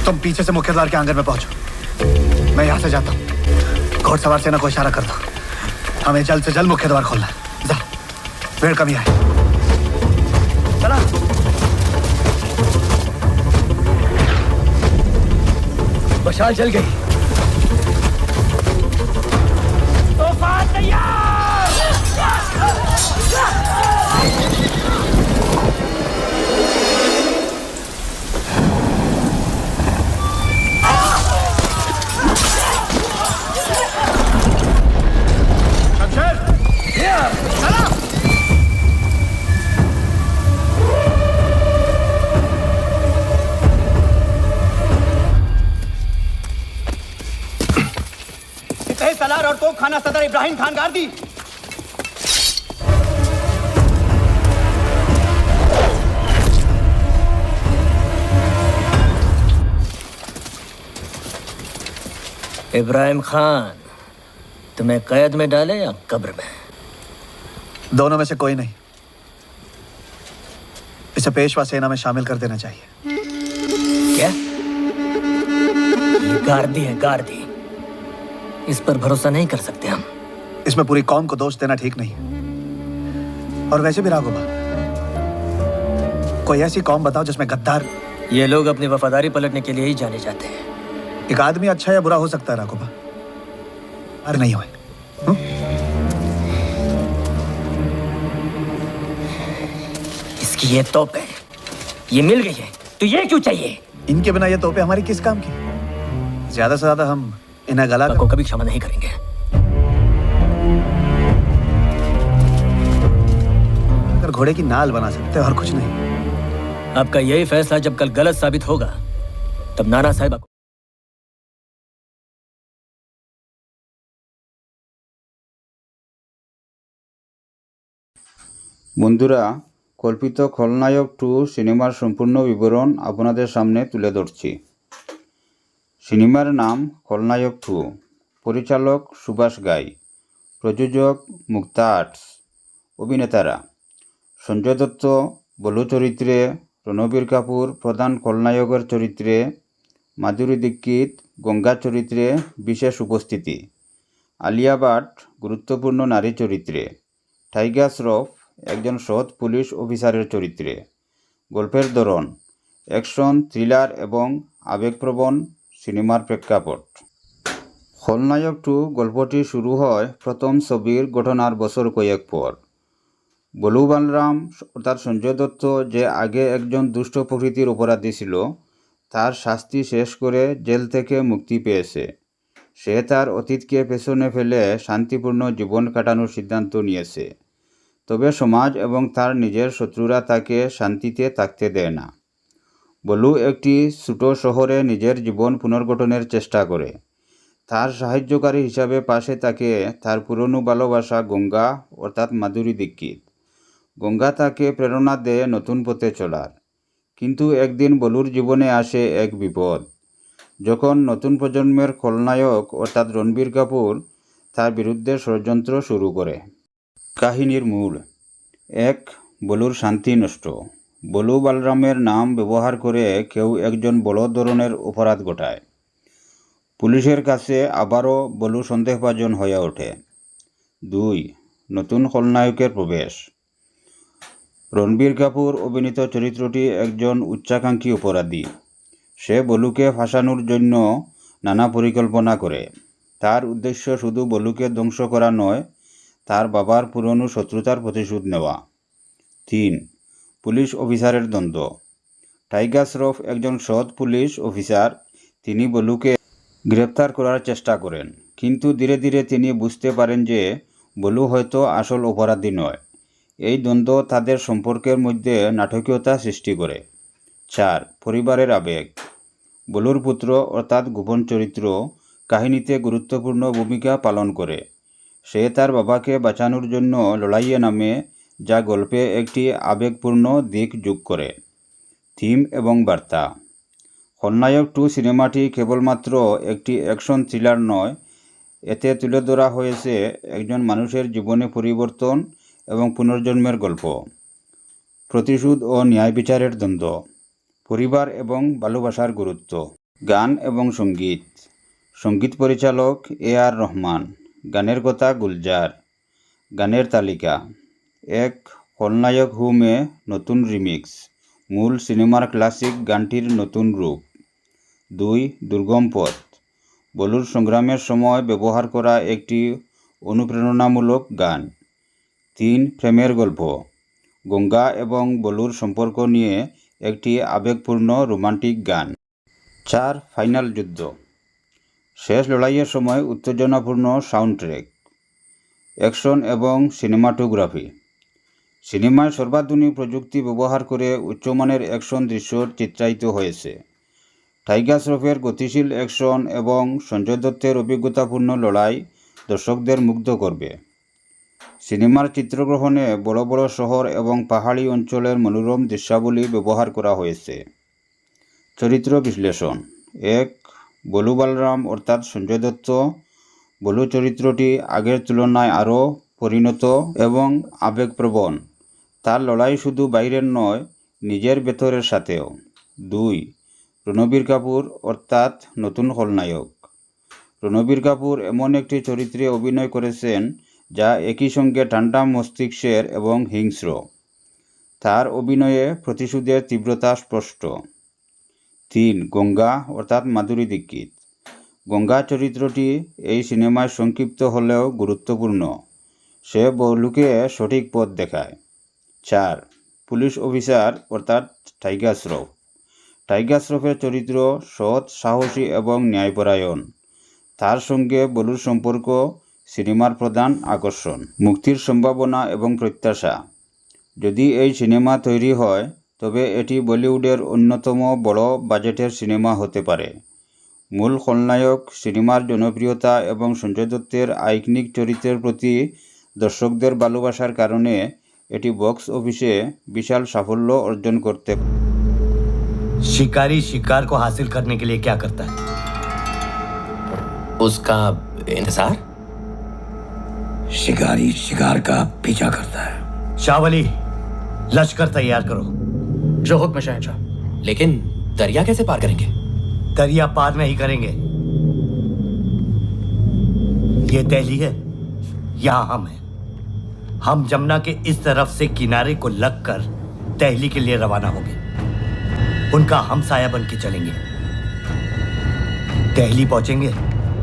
C: तुम पीछे से मुख्य द्वार के आंगन में पहुंचो। मैं यहां से जाता हूं। घोड़सवार सेना को इशारा कर दो, हमें जल्द से जल्द मुख्य द्वार खोलना है। जा, भीड़ कमी है। चला।
B: मशाल जल गई।
D: तूफान तैयार।
F: सलार और तोप खाना सदर इब्राहिम खान गार्दी।
D: इब्राहिम खान, तुम्हें कैद में डाले या कब्र में?
C: दोनों में से कोई नहीं। इसे पेशवा सेना में शामिल कर देना चाहिए।
D: क्या? ये गार्दी है, गार्दी। इस पर भरोसा नहीं कर सकते हम।
C: इसमें पूरी कौम को दोष देना ठीक नहीं। और वैसे भी राघोबा, कोई ऐसी कौम बताओ जिसमें गद्दार।
D: ये लोग अपनी वफादारी पलटने के लिए ही जाने जाते हैं।
C: एक आदमी अच्छा या बुरा हो सकता है राघोबा, अरे नहीं हुए।
D: इसकी ये तोपें, ये मिल गई है, तो ये क्यों चाहिए?
C: इनके बिना ये तोपें हमारी किस काम की? ज्यादा से ज्यादा हम इन्हें गला
D: को कभी क्षमा नहीं करेंगे।
C: अगर घोड़े की नाल बना सकते और कुछ नहीं।
D: आपका यही फैसला जब कल गलत साबित होगा, तब नाना साहिबा को
E: বন্ধুরা, কল্পিত খলনায়ক 2 সিনেমার সম্পূর্ণ বিবরণ আপনাদের সামনে তুলে ধরছি। সিনেমার নাম খলনায়ক 2, পরিচালক সুভাষ গাই, প্রযোজক মুক্তা আর্টস। অভিনেতারা সঞ্জয় দত্ত বলু চরিত্রে, রণবীর কাপুর প্রধান খলনায়কের চরিত্রে, মাধুরী দীক্ষিত গঙ্গা চরিত্রে বিশেষ উপস্থিতি, আলিয়া ভাট গুরুত্বপূর্ণ নারী চরিত্রে, টাইগার শ্রফ একজন সৎ পুলিশ অফিসারের চরিত্রে। গল্পের ধরন অ্যাকশন, থ্রিলার এবং আবেগপ্রবণ সিনেমার প্রেক্ষাপট। খলনায়ক 2 গল্পটি শুরু হয় প্রথম ছবির ঘটনার বছর কয়েক পর। বলু বালরাম অর্থাৎ সঞ্জয় দত্ত যে আগে একজন দুষ্ট প্রকৃতির অপরাধী ছিল, তার শাস্তি শেষ করে জেল থেকে মুক্তি পেয়েছে। সে তার অতীতকে পেছনে ফেলে শান্তিপূর্ণ জীবন কাটানোর সিদ্ধান্ত নিয়েছে। তবে সমাজ এবং তার নিজের শত্রুরা তাকে শান্তিতে থাকতে দেয় না। বলু একটি ছোট শহরে নিজের জীবন পুনর্গঠনের চেষ্টা করে। তার সাহায্যকারী হিসাবে পাশে থাকে তার পুরনো ভালোবাসা গঙ্গা অর্থাৎ মাধুরী দীক্ষিত। গঙ্গা তাকে প্রেরণা দেয় নতুন পথে চলার। কিন্তু একদিন বলুর জীবনে আসে এক বিপদ। যখন নতুন প্রজন্মের খলনায়ক অর্থাৎ রণবীর কাপুর তার বিরুদ্ধে ষড়যন্ত্র শুরু করে। কাহিনীর মূল এক, বলুর শান্তি নষ্ট। বলু বালরামের নাম ব্যবহার করে কেউ একজন বড় ধরনের অপরাধ ঘটায়। পুলিশের কাছে আবারও বলু সন্দেহভাজন হয়ে ওঠে। 2, নতুন খলনায়কের প্রবেশ। রণবীর কাপুর অভিনীত চরিত্রটি একজন উচ্চাকাঙ্ক্ষী অপরাধী। সে বলুকে ফাঁসানোর জন্য নানা পরিকল্পনা করে। তার উদ্দেশ্য শুধু বলুকে ধ্বংস করা নয়, তার বাবার পুরনো শত্রুতার প্রতিশোধ নেওয়া। 3, পুলিশ অফিসারের দ্বন্দ্ব। টাইগার শ্রফ একজন সৎ পুলিশ অফিসার। তিনি বলুকে গ্রেপ্তার করার চেষ্টা করেন, কিন্তু ধীরে ধীরে তিনি বুঝতে পারেন যে বলু হয়তো আসল অপরাধী নয়। এই দ্বন্দ্ব তাদের সম্পর্কের মধ্যে নাটকীয়তা সৃষ্টি করে। 4, পরিবারের আবেগ। বলুর পুত্র অর্থাৎ গোপন চরিত্র কাহিনীতে গুরুত্বপূর্ণ ভূমিকা পালন করে। সে তার বাবাকে বাঁচানোর জন্য লড়াইয়ে নামে, যা গল্পে একটি আবেগপূর্ণ দিক যোগ করে। থিম এবং বার্তা। খলনায়ক 2 সিনেমাটি কেবলমাত্র একটি অ্যাকশন থ্রিলার নয়, এতে তুলে ধরা হয়েছে একজন মানুষের জীবনে পরিবর্তন এবং পুনর্জন্মের গল্প, প্রতিশোধ ও ন্যায় বিচারের দ্বন্দ্ব, পরিবার এবং ভালোবাসার গুরুত্ব। গান এবং সঙ্গীত। সঙ্গীত পরিচালক A.R. রহমান। গানের কথা গুলজার। গানের তালিকা: 1, খলনায়ক হুমে নতুন রিমিক্স, মূল সিনেমার ক্লাসিক গানটির নতুন রূপ। 2, দুর্গম পথ, বলুর সংগ্রামের সময় ব্যবহার করা একটি অনুপ্রেরণামূলক গান। 3, প্রেমের গল্প, গঙ্গা এবং বলুর সম্পর্ক নিয়ে একটি আবেগপূর্ণ রোমান্টিক গান। 4, ফাইনাল যুদ্ধ, শেষ লড়াইয়ের সময় উত্তেজনাপূর্ণ সাউন্ড ট্র্যাক। অ্যাকশন এবং সিনেমাটোগ্রাফি। সিনেমায় সর্বাধুনিক প্রযুক্তি ব্যবহার করে উচ্চমানের অ্যাকশন দৃশ্য চিত্রায়িত হয়েছে। টাইগার শ্রফের গতিশীল অ্যাকশন এবং সঞ্জয় দত্তের অভিজ্ঞতাপূর্ণ লড়াই দর্শকদের মুগ্ধ করবে। সিনেমার চিত্রগ্রহণে বড় বড় শহর এবং পাহাড়ি অঞ্চলের মনোরম দৃশ্যাবলী ব্যবহার করা হয়েছে। চরিত্র বিশ্লেষণ। 1, বলু বালরাম অর্থাৎ সঞ্জয় দত্ত। বলু চরিত্রটি আগের তুলনায় আরও পরিণত এবং আবেগপ্রবণ। তার লড়াই শুধু বাইরের নয়, নিজের ভেতরের সাথেও। 2, রণবীর কাপুর অর্থাৎ নতুন খলনায়ক। রণবীর কাপুর এমন একটি চরিত্রে অভিনয় করেছেন যা একই সঙ্গে ঠান্ডা মস্তিষ্কের এবং হিংস্র। তার অভিনয়ে প্রতিশোধের তীব্রতা স্পষ্ট। 3, গঙ্গা অর্থাৎ মাধুরী দীক্ষিত। গঙ্গা চরিত্রটি এই সিনেমায় সংক্ষিপ্ত হলেও গুরুত্বপূর্ণ। সে বলুকে সঠিক পথ দেখায়। 4, পুলিশ অফিসার অর্থাৎ টাইগার শ্রফ। টাইগার শ্রফের চরিত্র সৎ, সাহসী এবং ন্যায়পরায়ণ। তার সঙ্গে বলুর সম্পর্ক সিনেমার প্রধান আকর্ষণ। মুক্তির সম্ভাবনা এবং প্রত্যাশা। যদি এই সিনেমা তৈরি হয় তবে এটি বলিউডের অন্যতম বড় বাজেটের সিনেমা হতে পারে। মূল খলনায়ক, সিনেমার জনপ্রিয়তা এবং সঞ্জয় দত্তের আইকনিক চরিত্রের প্রতি দর্শকদের ভালোবাসার কারণে এটি বক্স অফিসে বিশাল সাফল্য অর্জন করতে।
A: शिकारी शिकार को हासिल करने के लिए क्या करता है?
B: उसका इंतजार। शिकारी शिकार का पीछा करता है।
A: शावली, लश्कर तैयार करो।
F: जो हुक्म शहंशाह।
B: लेकिन दरिया कैसे पार करेंगे?
A: दरिया पार नहीं करेंगे। ये दिल्ली है, यहां हम हैं। हम जमुना के इस तरफ से किनारे को लगकर दिल्ली के लिए रवाना होंगे। उनका हम साया बन के चलेंगे। दिल्ली पहुंचेंगे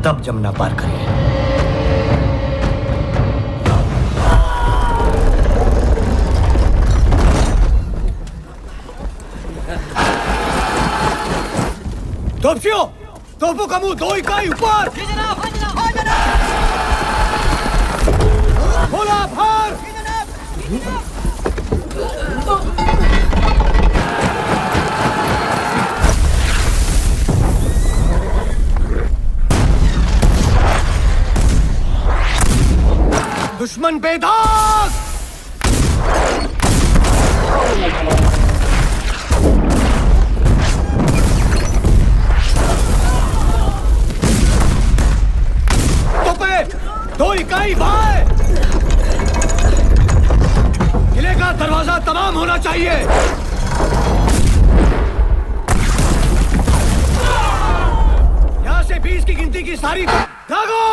A: तब जमुना पार करेंगे।
F: तोपशियों, तोपों का मुंह 2 इकाई ऊपर। बोला फार। दुश्मन बेदाग। तोपे 2 इकाई बाएं। किले का दरवाजा तमाम होना चाहिए। यहां से 20 की गिनती की सारी दागो।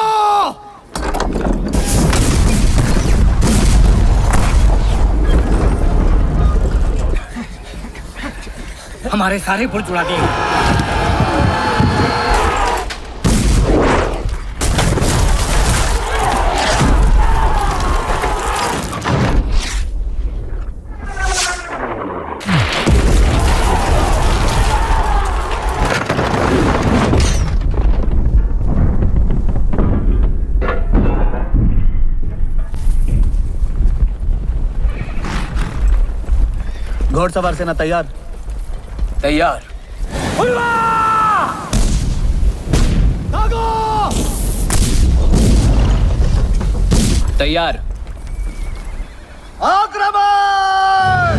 D: हमारे सारे पुल उड़ा दिए।
C: घोड़सवार सेना तैयार।
B: तैयार।
F: दागो।
B: तैयार।
F: आक्रमण।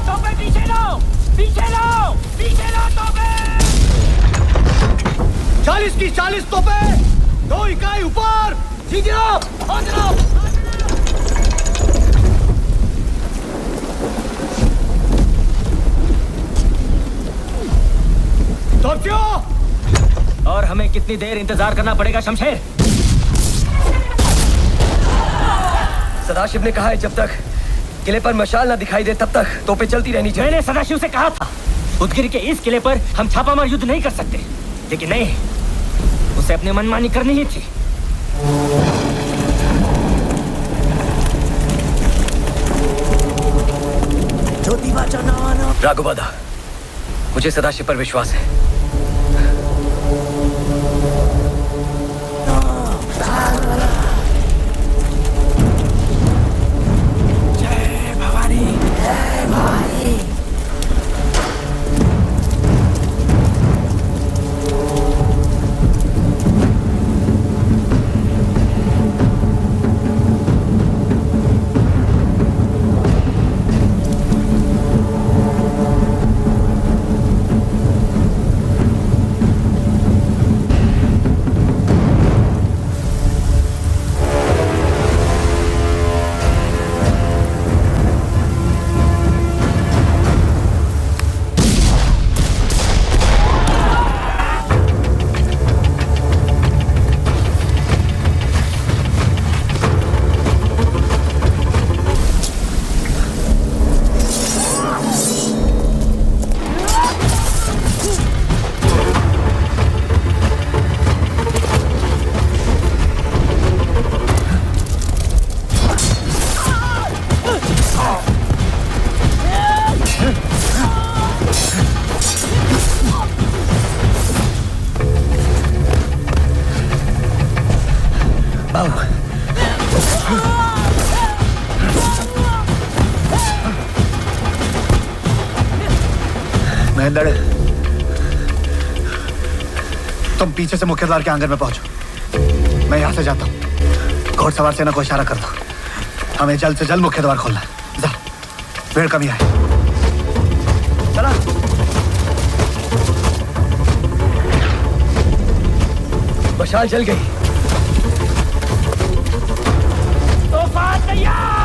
D: तोपे पीछे लो, पीछे लो, पीछे लो तोपे।
F: 40 की 40 तोपे। 2 इकाई ऊपर। जी जनाब। तोपशियों।
D: और हमें कितनी देर इंतजार करना पड़ेगा शमशेर?
B: सदाशिव ने कहा है जब तक किले पर मशाल ना दिखाई दे तब तक तोपें चलती रहनी चाहिए।
D: मैंने सदाशिव से कहा था उदगिर के इस किले पर हम छापामार युद्ध नहीं कर सकते, लेकिन नहीं, उसे अपनी मनमानी करनी ही थी।
B: राघुबादा, मुझे सदाशिव पर विश्वास है।
C: महेंद्र, तुम पीछे से मुख्यद्वार के आंगन में पहुंचो। मैं यहां से जाता हूं। घोड़सवार सेना को इशारा कर दो, हमें जल्द से जल्द मुख्यद्वार खोलना है। जा, भीड़ कमी आए।
B: चला। मशाल जल गई।
D: तूफान तैयार।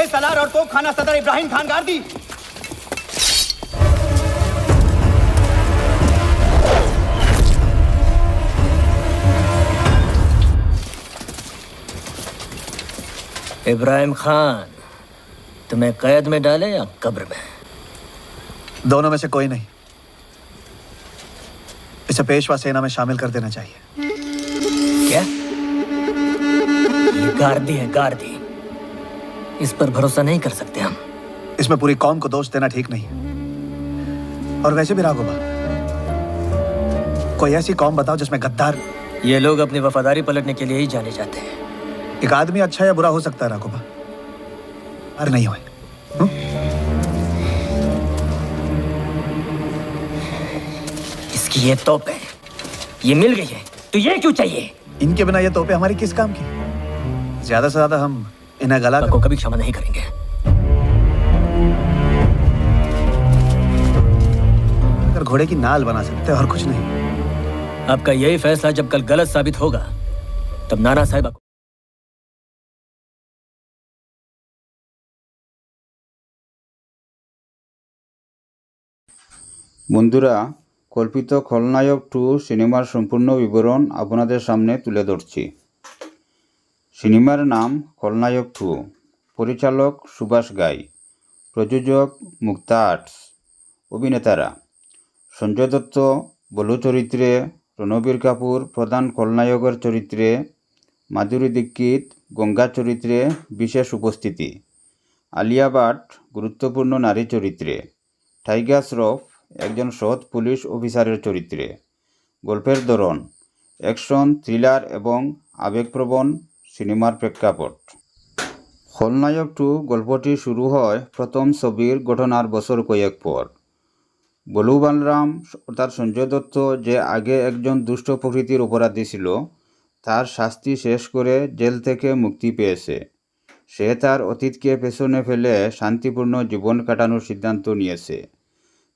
F: सलार और तोप खाना सदर इब्राहिम खान गार्दी।
D: इब्राहिम खान तुम्हें कैद में डाले या कब्र में?
C: दोनों में से कोई नहीं। इसे पेशवा सेना में शामिल कर देना चाहिए।
D: क्या? ये गार्दी है, गार्दी। इस पर भरोसा नहीं कर सकते हम।
C: इसमें पूरी कौम को दोष देना ठीक नहीं। और वैसे भी राघोबा, कोई ऐसी कौम बताओ जिसमें गद्दार।
D: ये लोग अपनी वफादारी पलटने के लिए ही जाने जाते हैं।
C: एक आदमी अच्छा या बुरा हो सकता है राघोबा, अरे नहीं हुए।
D: इसकी ये तोप है, ये मिल गई है, तो ये क्यों चाहिए?
C: इनके बिना ये तोपे हमारी किस काम की? ज्यादा से ज्यादा हम इन्हें गला
D: आपको कभी क्षमा नहीं करेंगे।
C: कर घोड़े की नाल बना सकते हैं और कुछ नहीं।
D: आपका यही फैसला जब कल गलत साबित होगा, तब नाना साहिब आपको
E: বন্ধুরা, কল্পিত খলনায়ক 2 সিনেমার সম্পূর্ণ বিবরণ আপনাদের সামনে তুলে ধরছি। সিনেমার নাম খলনায়ক 2, পরিচালক সুভাষ গাই, প্রযোজক মুক্তা আর্টস। অভিনেতারা সঞ্জয় দত্ত বলু চরিত্রে, রণবীর কাপুর প্রধান খলনায়কের চরিত্রে, মাধুরী দীক্ষিত গঙ্গা চরিত্রে বিশেষ উপস্থিতি, আলিয়া ভাট গুরুত্বপূর্ণ নারী চরিত্রে, টাইগার শ্রফ একজন সৎ পুলিশ অফিসারের চরিত্রে। গল্পের ধরন অ্যাকশন, থ্রিলার এবং আবেগপ্রবণ সিনেমার প্রেক্ষাপট। খলনায়ক 2 গল্পটি শুরু হয় প্রথম ছবির ঘটনার বছর কয়েক পর। বলু বালরাম অর্থাৎ সঞ্জয় দত্ত, যে আগে একজন দুষ্ট প্রকৃতির অপরাধী ছিল, তার শাস্তি শেষ করে জেল থেকে মুক্তি পেয়েছে। সে তার অতীতকে পেছনে ফেলে শান্তিপূর্ণ জীবন কাটানোর সিদ্ধান্ত নিয়েছে।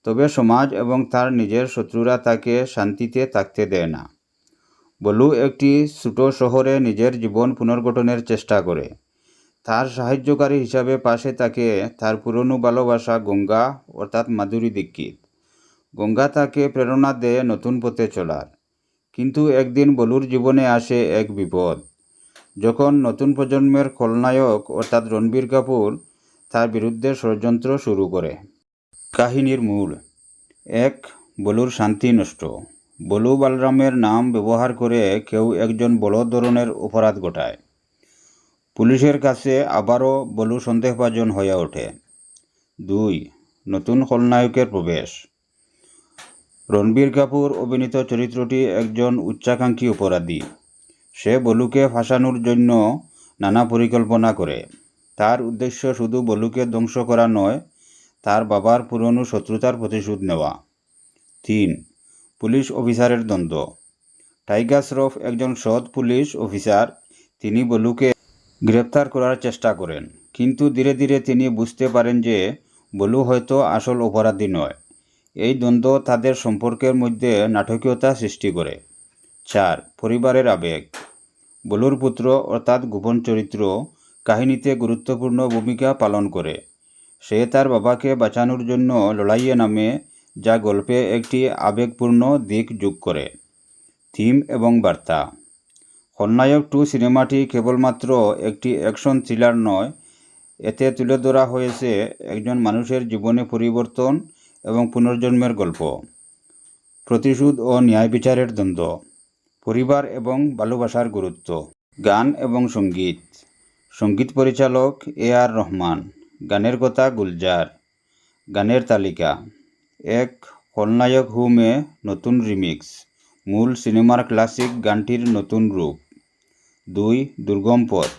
E: তবে সমাজ এবং তার নিজের শত্রুরা তাকে শান্তিতে থাকতে দেয় না। বলু একটি ছোট শহরে নিজের জীবন পুনর্গঠনের চেষ্টা করে। তার সাহায্যকারী হিসাবে পাশে থাকে তার পুরনো ভালোবাসা গঙ্গা অর্থাৎ মাধুরী দীক্ষিত। গঙ্গা তাকে প্রেরণা দেয় নতুন পথে চলার। কিন্তু একদিন বলুর জীবনে আসে এক বিপদ, যখন নতুন প্রজন্মের খলনায়ক অর্থাৎ রণবীর কাপুর তার বিরুদ্ধে ষড়যন্ত্র শুরু করে। কাহিনীর মূল 1. বলুর শান্তি নষ্ট। বলু বালরামের নাম ব্যবহার করে কেউ একজন বড় ধরনের অপরাধ ঘটায়। পুলিশের কাছে আবারও বলু সন্দেহভাজন হয়ে ওঠে। 2. নতুন খলনায়কের প্রবেশ। রণবীর কাপুর অভিনীত চরিত্রটি একজন উচ্চাকাঙ্ক্ষী অপরাধী। সে বলুকে ফাঁসানোর জন্য নানা পরিকল্পনা করে। তার উদ্দেশ্য শুধু বলুকে ধ্বংস করা নয়, তার বাবার পুরনো শত্রুতার প্রতিশোধ নেওয়া। 3. পুলিশ অফিসারের দ্বন্দ্ব। টাইগার শ্রফ একজন সৎ পুলিশ অফিসার। তিনি বলুকে গ্রেপ্তার করার চেষ্টা করেন, কিন্তু ধীরে ধীরে তিনি বুঝতে পারেন যে বলু হয়তো আসল অপরাধী নয়। এই দ্বন্দ্ব তাদের সম্পর্কের মধ্যে নাটকীয়তা সৃষ্টি করে। 4. পরিবারের আবেগ। বলুর পুত্র অর্থাৎ গোপন চরিত্র কাহিনীতে গুরুত্বপূর্ণ ভূমিকা পালন করে। সে তার বাবাকে বাঁচানোর জন্য লড়াইয়ে নামে, যা গল্পে একটি আবেগপূর্ণ দিক যোগ করে। থিম এবং বার্তা। খলনায়ক 2 সিনেমাটি কেবলমাত্র একটি অ্যাকশন থ্রিলার নয়, এতে তুলে ধরা হয়েছে একজন মানুষের জীবনে পরিবর্তন এবং পুনর্জন্মের গল্প, প্রতিশোধ ও ন্যায় বিচারের দ্বন্দ্ব, পরিবার এবং ভালোবাসার গুরুত্ব। গান এবং সঙ্গীত। সঙ্গীত পরিচালক AR রহমান, গানের কথা গুলজার। গানের তালিকা: 1. খলনায়ক হুমে নতুন রিমিক্স, মূল সিনেমার ক্লাসিক গানটির নতুন রূপ। 2. দুর্গম পথ,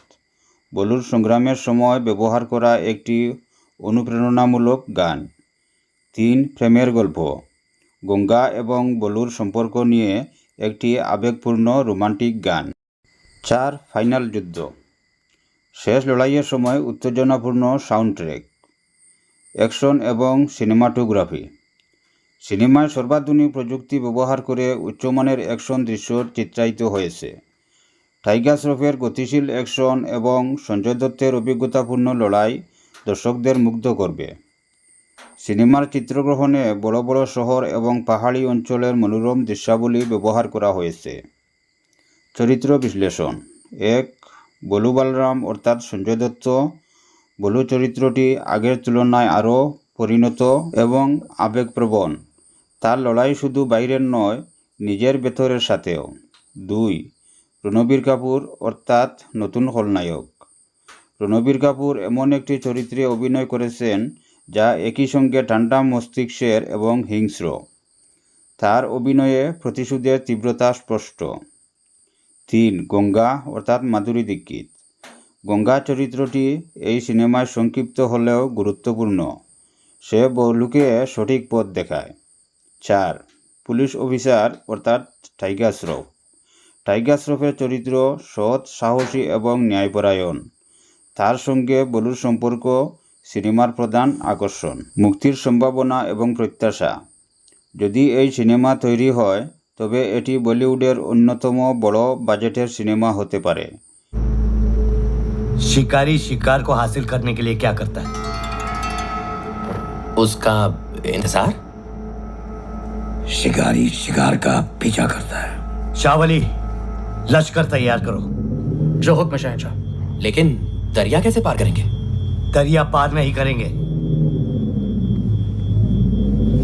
E: বলুর সংগ্রামের সময় ব্যবহার করা একটি অনুপ্রেরণামূলক গান। 3. প্রেমের গল্প, গঙ্গা এবং বলুর সম্পর্ক নিয়ে একটি আবেগপূর্ণ রোমান্টিক গান। 4. ফাইনাল যুদ্ধ, শেষ লড়াইয়ের সময় উত্তেজনাপূর্ণ সাউন্ড ট্র্যাক। অ্যাকশন এবং সিনেমাটোগ্রাফি। সিনেমায় সর্বাধুনিক প্রযুক্তি ব্যবহার করে উচ্চমানের অ্যাকশন দৃশ্য চিত্রায়িত হয়েছে। টাইগার শ্রফের গতিশীল অ্যাকশন এবং সঞ্জয় দত্তের অভিজ্ঞতাপূর্ণ লড়াই দর্শকদের মুগ্ধ করবে। সিনেমার চিত্রগ্রহণে বড় বড় শহর এবং পাহাড়ি অঞ্চলের মনোরম দৃশ্যাবলী ব্যবহার করা হয়েছে। চরিত্র বিশ্লেষণ। 1. বলু বলরাম অর্থাৎ সঞ্জয় দত্ত। বলু চরিত্রটি আগের তুলনায় আরও পরিণত এবং আবেগপ্রবণ। তার লড়াই শুধু বাইরের নয়, নিজের ভেতরের সাথেও। 2. রণবীর কাপুর অর্থাৎ নতুন খলনায়ক। রণবীর কাপুর এমন একটি চরিত্রে অভিনয় করেছেন যা একই সঙ্গে ঠান্ডা মস্তিষ্কের এবং হিংস্র। তার অভিনয়ে প্রতিশোধের তীব্রতা স্পষ্ট। 3. গঙ্গা অর্থাৎ মাধুরী দীক্ষিত। গঙ্গা চরিত্রটি এই সিনেমায় সংক্ষিপ্ত হলেও গুরুত্বপূর্ণ। সে বলুকে সঠিক পথ দেখায়। 4. পুলিশ অফিসার অর্থাৎ টাইগার শ্রফ। টাইগার শ্রফের চরিত্র সৎ, সাহসী এবং ন্যায়পরায়ণ। তার সঙ্গে বলুর সম্পর্ক সিনেমার প্রধান আকর্ষণ। মুক্তির সম্ভাবনা এবং প্রত্যাশা। যদি এই সিনেমা তৈরি হয় তবে এটি বলিউডের অন্যতম বড় বাজেটের সিনেমা হতে পারে।
A: शिकारी शिकार को हासिल करने के लिए क्या करता है?
B: उसका इंतजार। शिकारी शिकार का पीछा करता है।
A: शावली, लश्कर तैयार करो।
D: जो हुक्म शहंशाह।
B: लेकिन दरिया कैसे पार करेंगे?
A: दरिया पार नहीं करेंगे।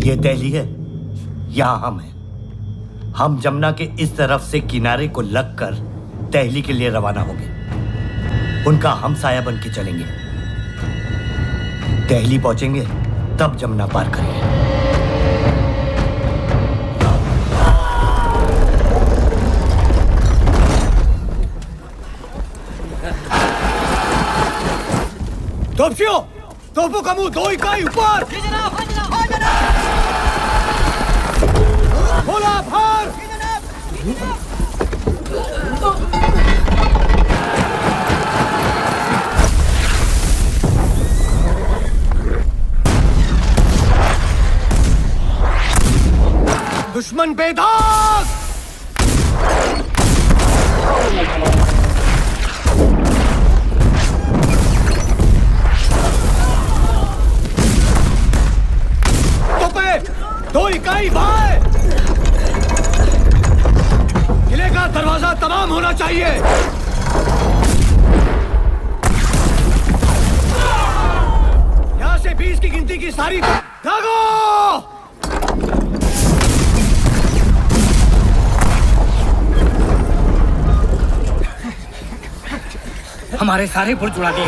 A: ये दिल्ली है, यहां हम हैं। हम जमुना के इस तरफ से किनारे को लगकर दिल्ली के लिए रवाना होंगे। उनका हम साया बन के चलेंगे। दिल्ली पहुंचेंगे तब जमुना पार करेंगे।
F: तोपशियो, तोपो का मुंह 2 इकाई ऊपर। बोला भार। दुश्मन बेदाग। तोपे 2 इकाई भाई। किले का दरवाजा तमाम होना चाहिए। यहां से 20 की गिनती की सारी दागो।
D: हमारे सारे पुल उड़ा दिए।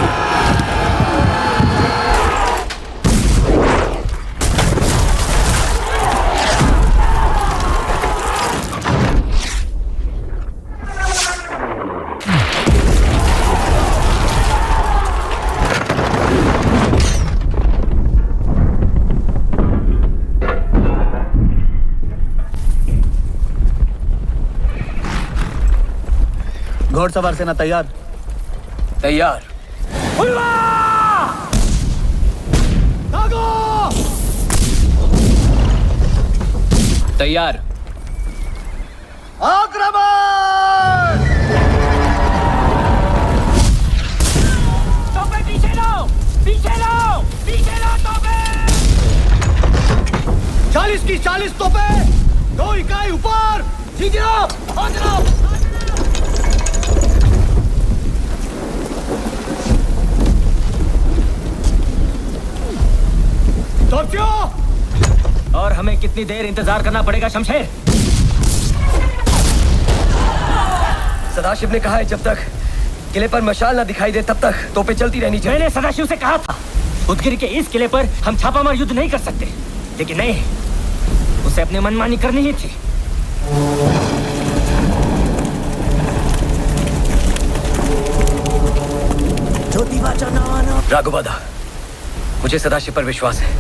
C: घोड़सवार सेना तैयार।
B: तैयार।
F: दागो।
B: तैयार।
F: आक्रमण।
D: तोपे पीछे लो, पीछे लो, पीछे लो तोपे।
F: 40 की 40 तोपे। 2 इकाई ऊपर। ठीक है, आ जाओ। तोपशियो।
D: और हमें कितनी देर इंतजार करना पड़ेगा शमशेर?
B: सदाशिव ने कहा है जब तक किले पर मशाल ना दिखाई दे तब तक तोपें चलती रहनी चाहिए।
D: मैंने सदाशिव से कहा था उदगिर के इस किले पर हम छापामार युद्ध नहीं कर सकते, लेकिन नहीं, उसे अपनी मनमानी करनी ही थी।
B: राघुबादा, मुझे सदाशिव पर विश्वास है।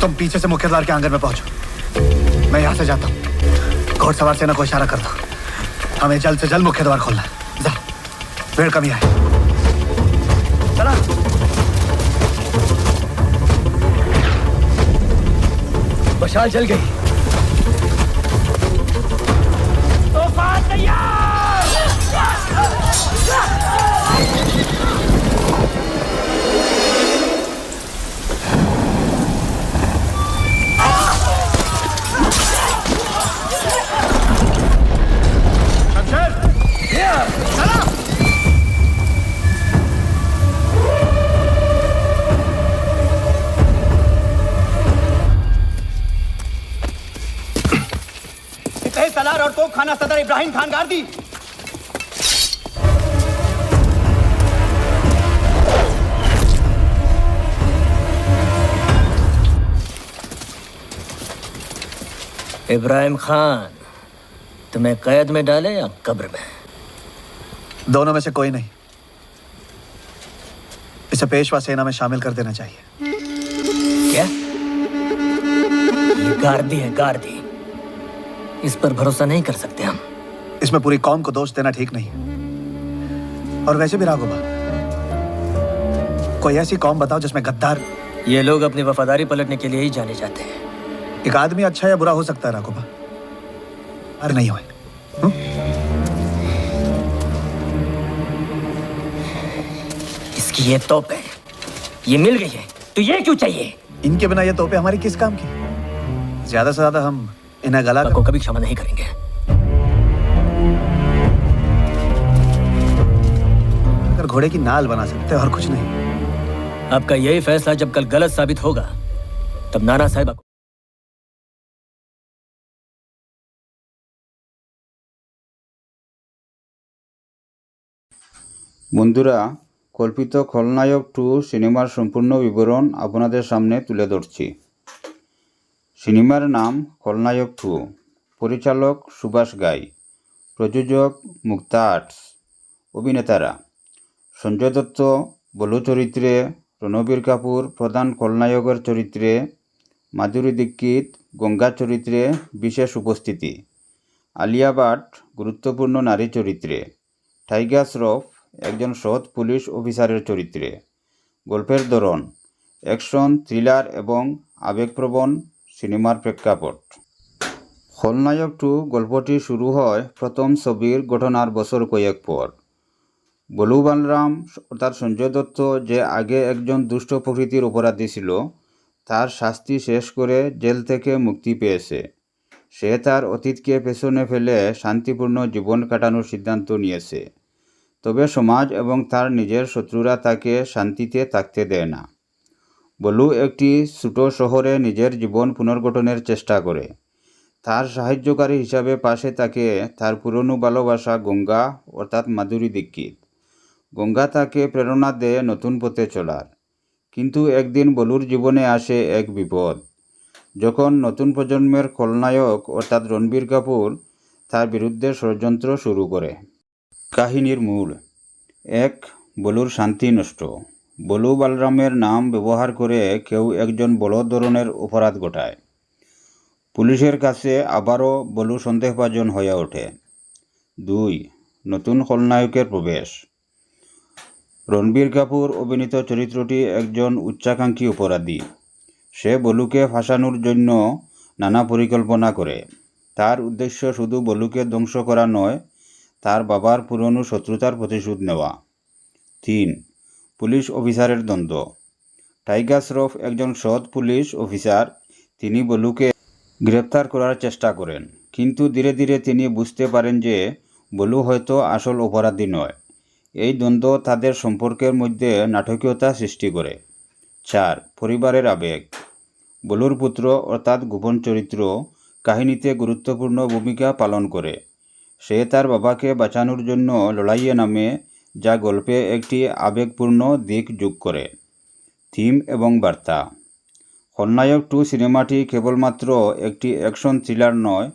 C: तुम पीछे से मुख्यद्वार के आंगन में पहुंचो, मैं यहाँ से जाता हूँ। घोड़सवार सेना को इशारा कर दो, हमें जल्द से जल्द मुख्य द्वार खोलना है। जा, भीड़ कमी है।
B: चला। मशाल जल गई।
D: तूफान तैयार।
F: सलार और तोप खाना सदर इब्राहिम खान गार्दी।
D: इब्राहिम खान, तुम्हें कैद में डाले या कब्र में?
C: दोनों में से कोई नहीं। इसे पेशवा सेना में शामिल कर देना चाहिए।
D: क्या? ये गार्दी है, गार्दी। इस पर भरोसा नहीं कर सकते हम।
C: इसमें पूरी कौम को दोष देना ठीक नहीं। और वैसे भी राघोबा, कोई ऐसी कौम बताओ जिसमें गद्दार।
D: ये लोग अपनी वफादारी पलटने के लिए ही जाने जाते हैं।
C: एक आदमी अच्छा या बुरा हो सकता है राघोबा, अरे नहीं हुए।
D: इसकी ये तोप है, ये मिल गई है, तो ये क्यों चाहिए?
C: इनके बिना ये तोपे हमारी किस काम की? ज्यादा से ज्यादा हम इन्हें गला
D: को कभी क्षमा नहीं करेंगे।
C: अगर घोड़े की नाल बना सकते और कुछ नहीं।
D: आपका यही फैसला जब कल गलत साबित होगा, तब नाना साहिबा को
E: বন্ধুরা, কল্পিত খলনায়ক 2 সিনেমার সম্পূর্ণ বিবরণ আপনাদের সামনে তুলে ধরছি। সিনেমার নাম খলনায়ক 2, পরিচালক সুভাষ গাই, প্রযোজক মুক্তা আর্টস, অভিনেতারা সঞ্জয় দত্ত বলু চরিত্রে, রণবীর কাপুর প্রধান খলনায়কের চরিত্রে, মাধুরী দীক্ষিত গঙ্গা চরিত্রে বিশেষ উপস্থিতি, আলিয়া ভাট গুরুত্বপূর্ণ নারী চরিত্রে, টাইগার শ্রফ একজন সৎ পুলিশ অফিসারের চরিত্রে। গল্পের ধরন অ্যাকশন, থ্রিলার এবং আবেগপ্রবণ সিনেমার প্রেক্ষাপট। খলনায়ক 2 গল্পটি শুরু হয় প্রথম ছবির ঘটনার বছর কয়েক পর। বলু বালরাম অর্থাৎ সঞ্জয় দত্ত, যে আগে একজন দুষ্ট প্রকৃতির অপরাধী ছিল, তার শাস্তি শেষ করে জেল থেকে মুক্তি পেয়েছে। সে তার অতীতকে পেছনে ফেলে শান্তিপূর্ণ জীবন কাটানোর সিদ্ধান্ত নিয়েছে। তবে সমাজ এবং তার নিজের শত্রুরা তাকে শান্তিতে থাকতে দেয় না। বলু একটি ছোট শহরে নিজের জীবন পুনর্গঠনের চেষ্টা করে। তার সাহায্যকারী হিসাবে পাশে থাকে তার পুরনো ভালোবাসা গঙ্গা অর্থাৎ মাধুরী দীক্ষিত। গঙ্গা তাকে প্রেরণা দেয় নতুন পথে চলার। কিন্তু একদিন বলুর জীবনে আসে এক বিপদ, যখন নতুন প্রজন্মের খলনায়ক অর্থাৎ রণবীর কাপুর তার বিরুদ্ধে ষড়যন্ত্র শুরু করে। কাহিনীর মূল 1. বলুর শান্তি নষ্ট। বলু বালরামের নাম ব্যবহার করে কেউ একজন বড় ধরনের অপরাধ ঘটায়। পুলিশের কাছে আবারও বলু সন্দেহভাজন হয়ে ওঠে। 2. নতুন খলনায়কের প্রবেশ। রণবীর কাপুর অভিনীত চরিত্রটি একজন উচ্চাকাঙ্ক্ষী অপরাধী। সে বলুকে ফাঁসানোর জন্য নানা পরিকল্পনা করে। তার উদ্দেশ্য শুধু বলুকে ধ্বংস করা নয়, তার বাবার পুরনো শত্রুতার প্রতিশোধ নেওয়া। 3. পুলিশ অফিসারের দ্বন্দ্ব। টাইগার শ্রফ একজন সৎ পুলিশ অফিসার। তিনি বলুকে গ্রেপ্তার করার চেষ্টা করেন, কিন্তু ধীরে ধীরে তিনি বুঝতে পারেন যে বলু হয়তো আসল অপরাধী নয়। এই দ্বন্দ্ব তাদের সম্পর্কের মধ্যে নাটকীয়তা সৃষ্টি করে। 4. পরিবারের আবেগ। বলুর পুত্র অর্থাৎ গোপন চরিত্র কাহিনীতে গুরুত্বপূর্ণ ভূমিকা পালন করে। সে তার বাবাকে বাঁচানোর জন্য লড়াইয়ে নামে, যা গল্পে একটি আবেগপূর্ণ দিক যোগ করে। থিম এবং বার্তা। খলনায়ক 2 সিনেমাটি কেবলমাত্র একটি অ্যাকশন থ্রিলার নয়,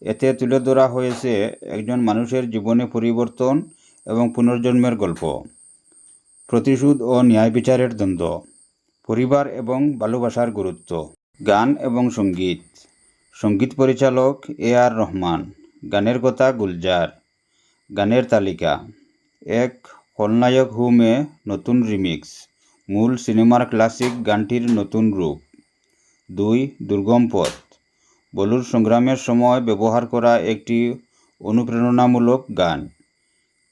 E: এতে তুলে ধরা হয়েছে একজন মানুষের জীবনে পরিবর্তন এবং পুনর্জন্মের গল্প, প্রতিশোধ ও ন্যায় বিচারের দ্বন্দ্ব, পরিবার এবং ভালোবাসার গুরুত্ব। গান এবং সঙ্গীত সঙ্গীত পরিচালক এ আর রহমান, গানের কথা গুলজার। গানের তালিকা: 1 খলনায়ক হুমে নতুন রিমিক্স, মূল সিনেমার ক্লাসিক গানটির নতুন রূপ। 2 দুর্গম পথ, বলুর সংগ্রামের সময় ব্যবহার করা একটি অনুপ্রেরণামূলক গান।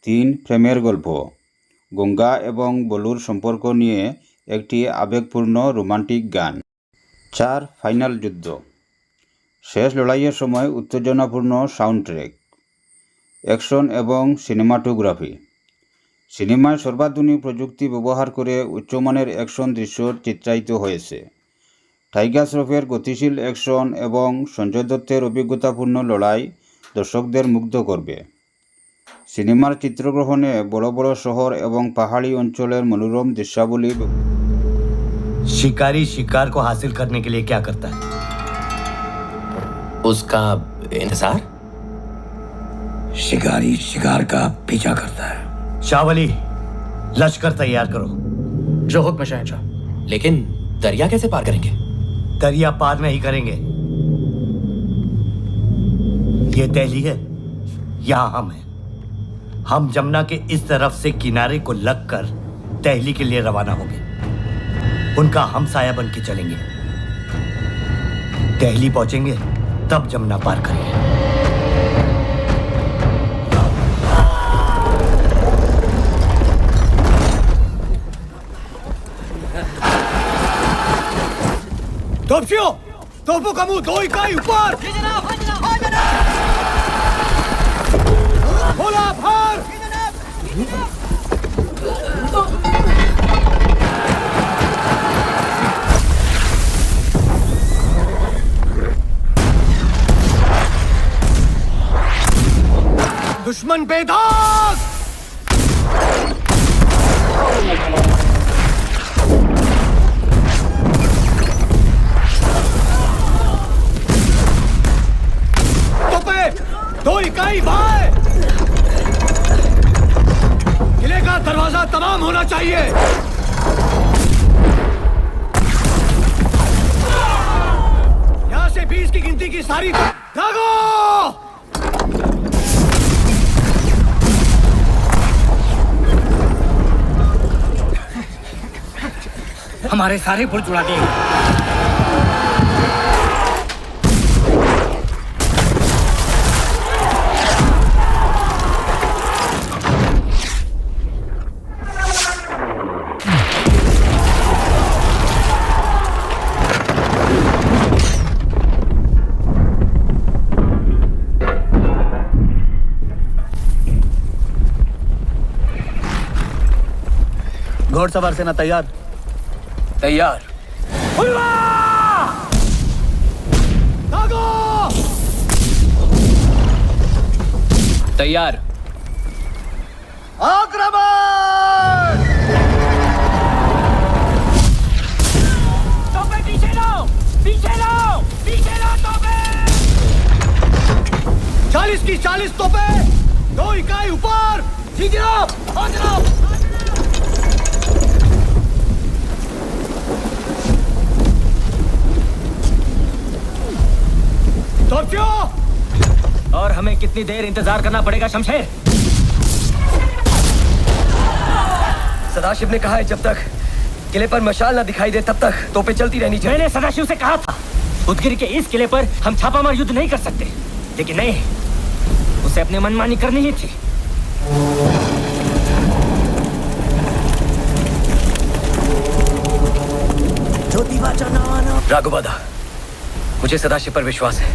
E: 3 প্রেমের গল্প, গঙ্গা এবং বলুর সম্পর্ক নিয়ে একটি আবেগপূর্ণ রোমান্টিক গান। 4 ফাইনাল যুদ্ধ, শেষ লড়াইয়ের সময় উত্তেজনাপূর্ণ সাউন্ড ট্র্যাক। অ্যাকশন এবং সিনেমাটোগ্রাফি, সিনেমায় সর্বাধুনিক প্রযুক্তি ব্যবহার করে উচ্চমানের অ্যাকশন দৃশ্য চিত্রায়িত হয়েছে। টাইগার শ্রফের গতিশীল অ্যাকশন এবং সঞ্জয় দত্তের অভিজ্ঞতাপূর্ণ লড়াই দর্শকদের মুগ্ধ করবে। সিনেমার চিত্রগ্রহণে বড় বড় শহর এবং পাহাড়ি অঞ্চলের মনোরম দৃশ্যাবলী।
A: शिकारी शिकार को हासिल करने के लिए क्या करता है?
B: उसका इंतजार। शिकारी शिकार का पीछा करता है।
A: शावली, लश्कर तैयार करो।
G: जो हुक्म शहंशाह।
B: लेकिन दरिया कैसे पार करेंगे?
A: दरिया पार नहीं करेंगे। ये दिल्ली है, यहां हम हैं। हम जमुना के इस तरफ से किनारे को लगकर दिल्ली के लिए रवाना होंगे। उनका हम साया बन के चलेंगे। दिल्ली पहुंचेंगे तब जमुना पार करेंगे।
F: तोपशियों, तोपों का मुंह 2 इकाई ऊपर। बोला फार। दुश्मन बेदाग। तोपे 2 इकाई भाई। किले का दरवाजा तमाम होना चाहिए। यहां से 20 की गिनती की सारी भागो।
D: हमारे सारे पुल उड़ा दिए।
C: घोड़सवार सेना तैयार।
B: तैयार।
F: भागो।
B: तैयार।
F: आक्रमण।
D: तोपे पीछे लो, पीछे लो, पीछे लो तोपे।
F: 40 की 40 तोपे। 2 इकाई ऊपर। जी जनाब। हाँ जनाब। तोपशियों।
D: और हमें कितनी देर इंतजार करना पड़ेगा शमशेर?
B: सदाशिव ने कहा है जब तक किले पर मशाल ना दिखाई दे तब तक तोपें चलती रहनी चाहिए।
D: मैंने सदाशिव से कहा था उदगिरी के इस किले पर हम छापामार युद्ध नहीं कर सकते, लेकिन नहीं, उसे अपनी मनमानी करनी ही थी।
B: राघुबादा, मुझे सदाशिव पर विश्वास है।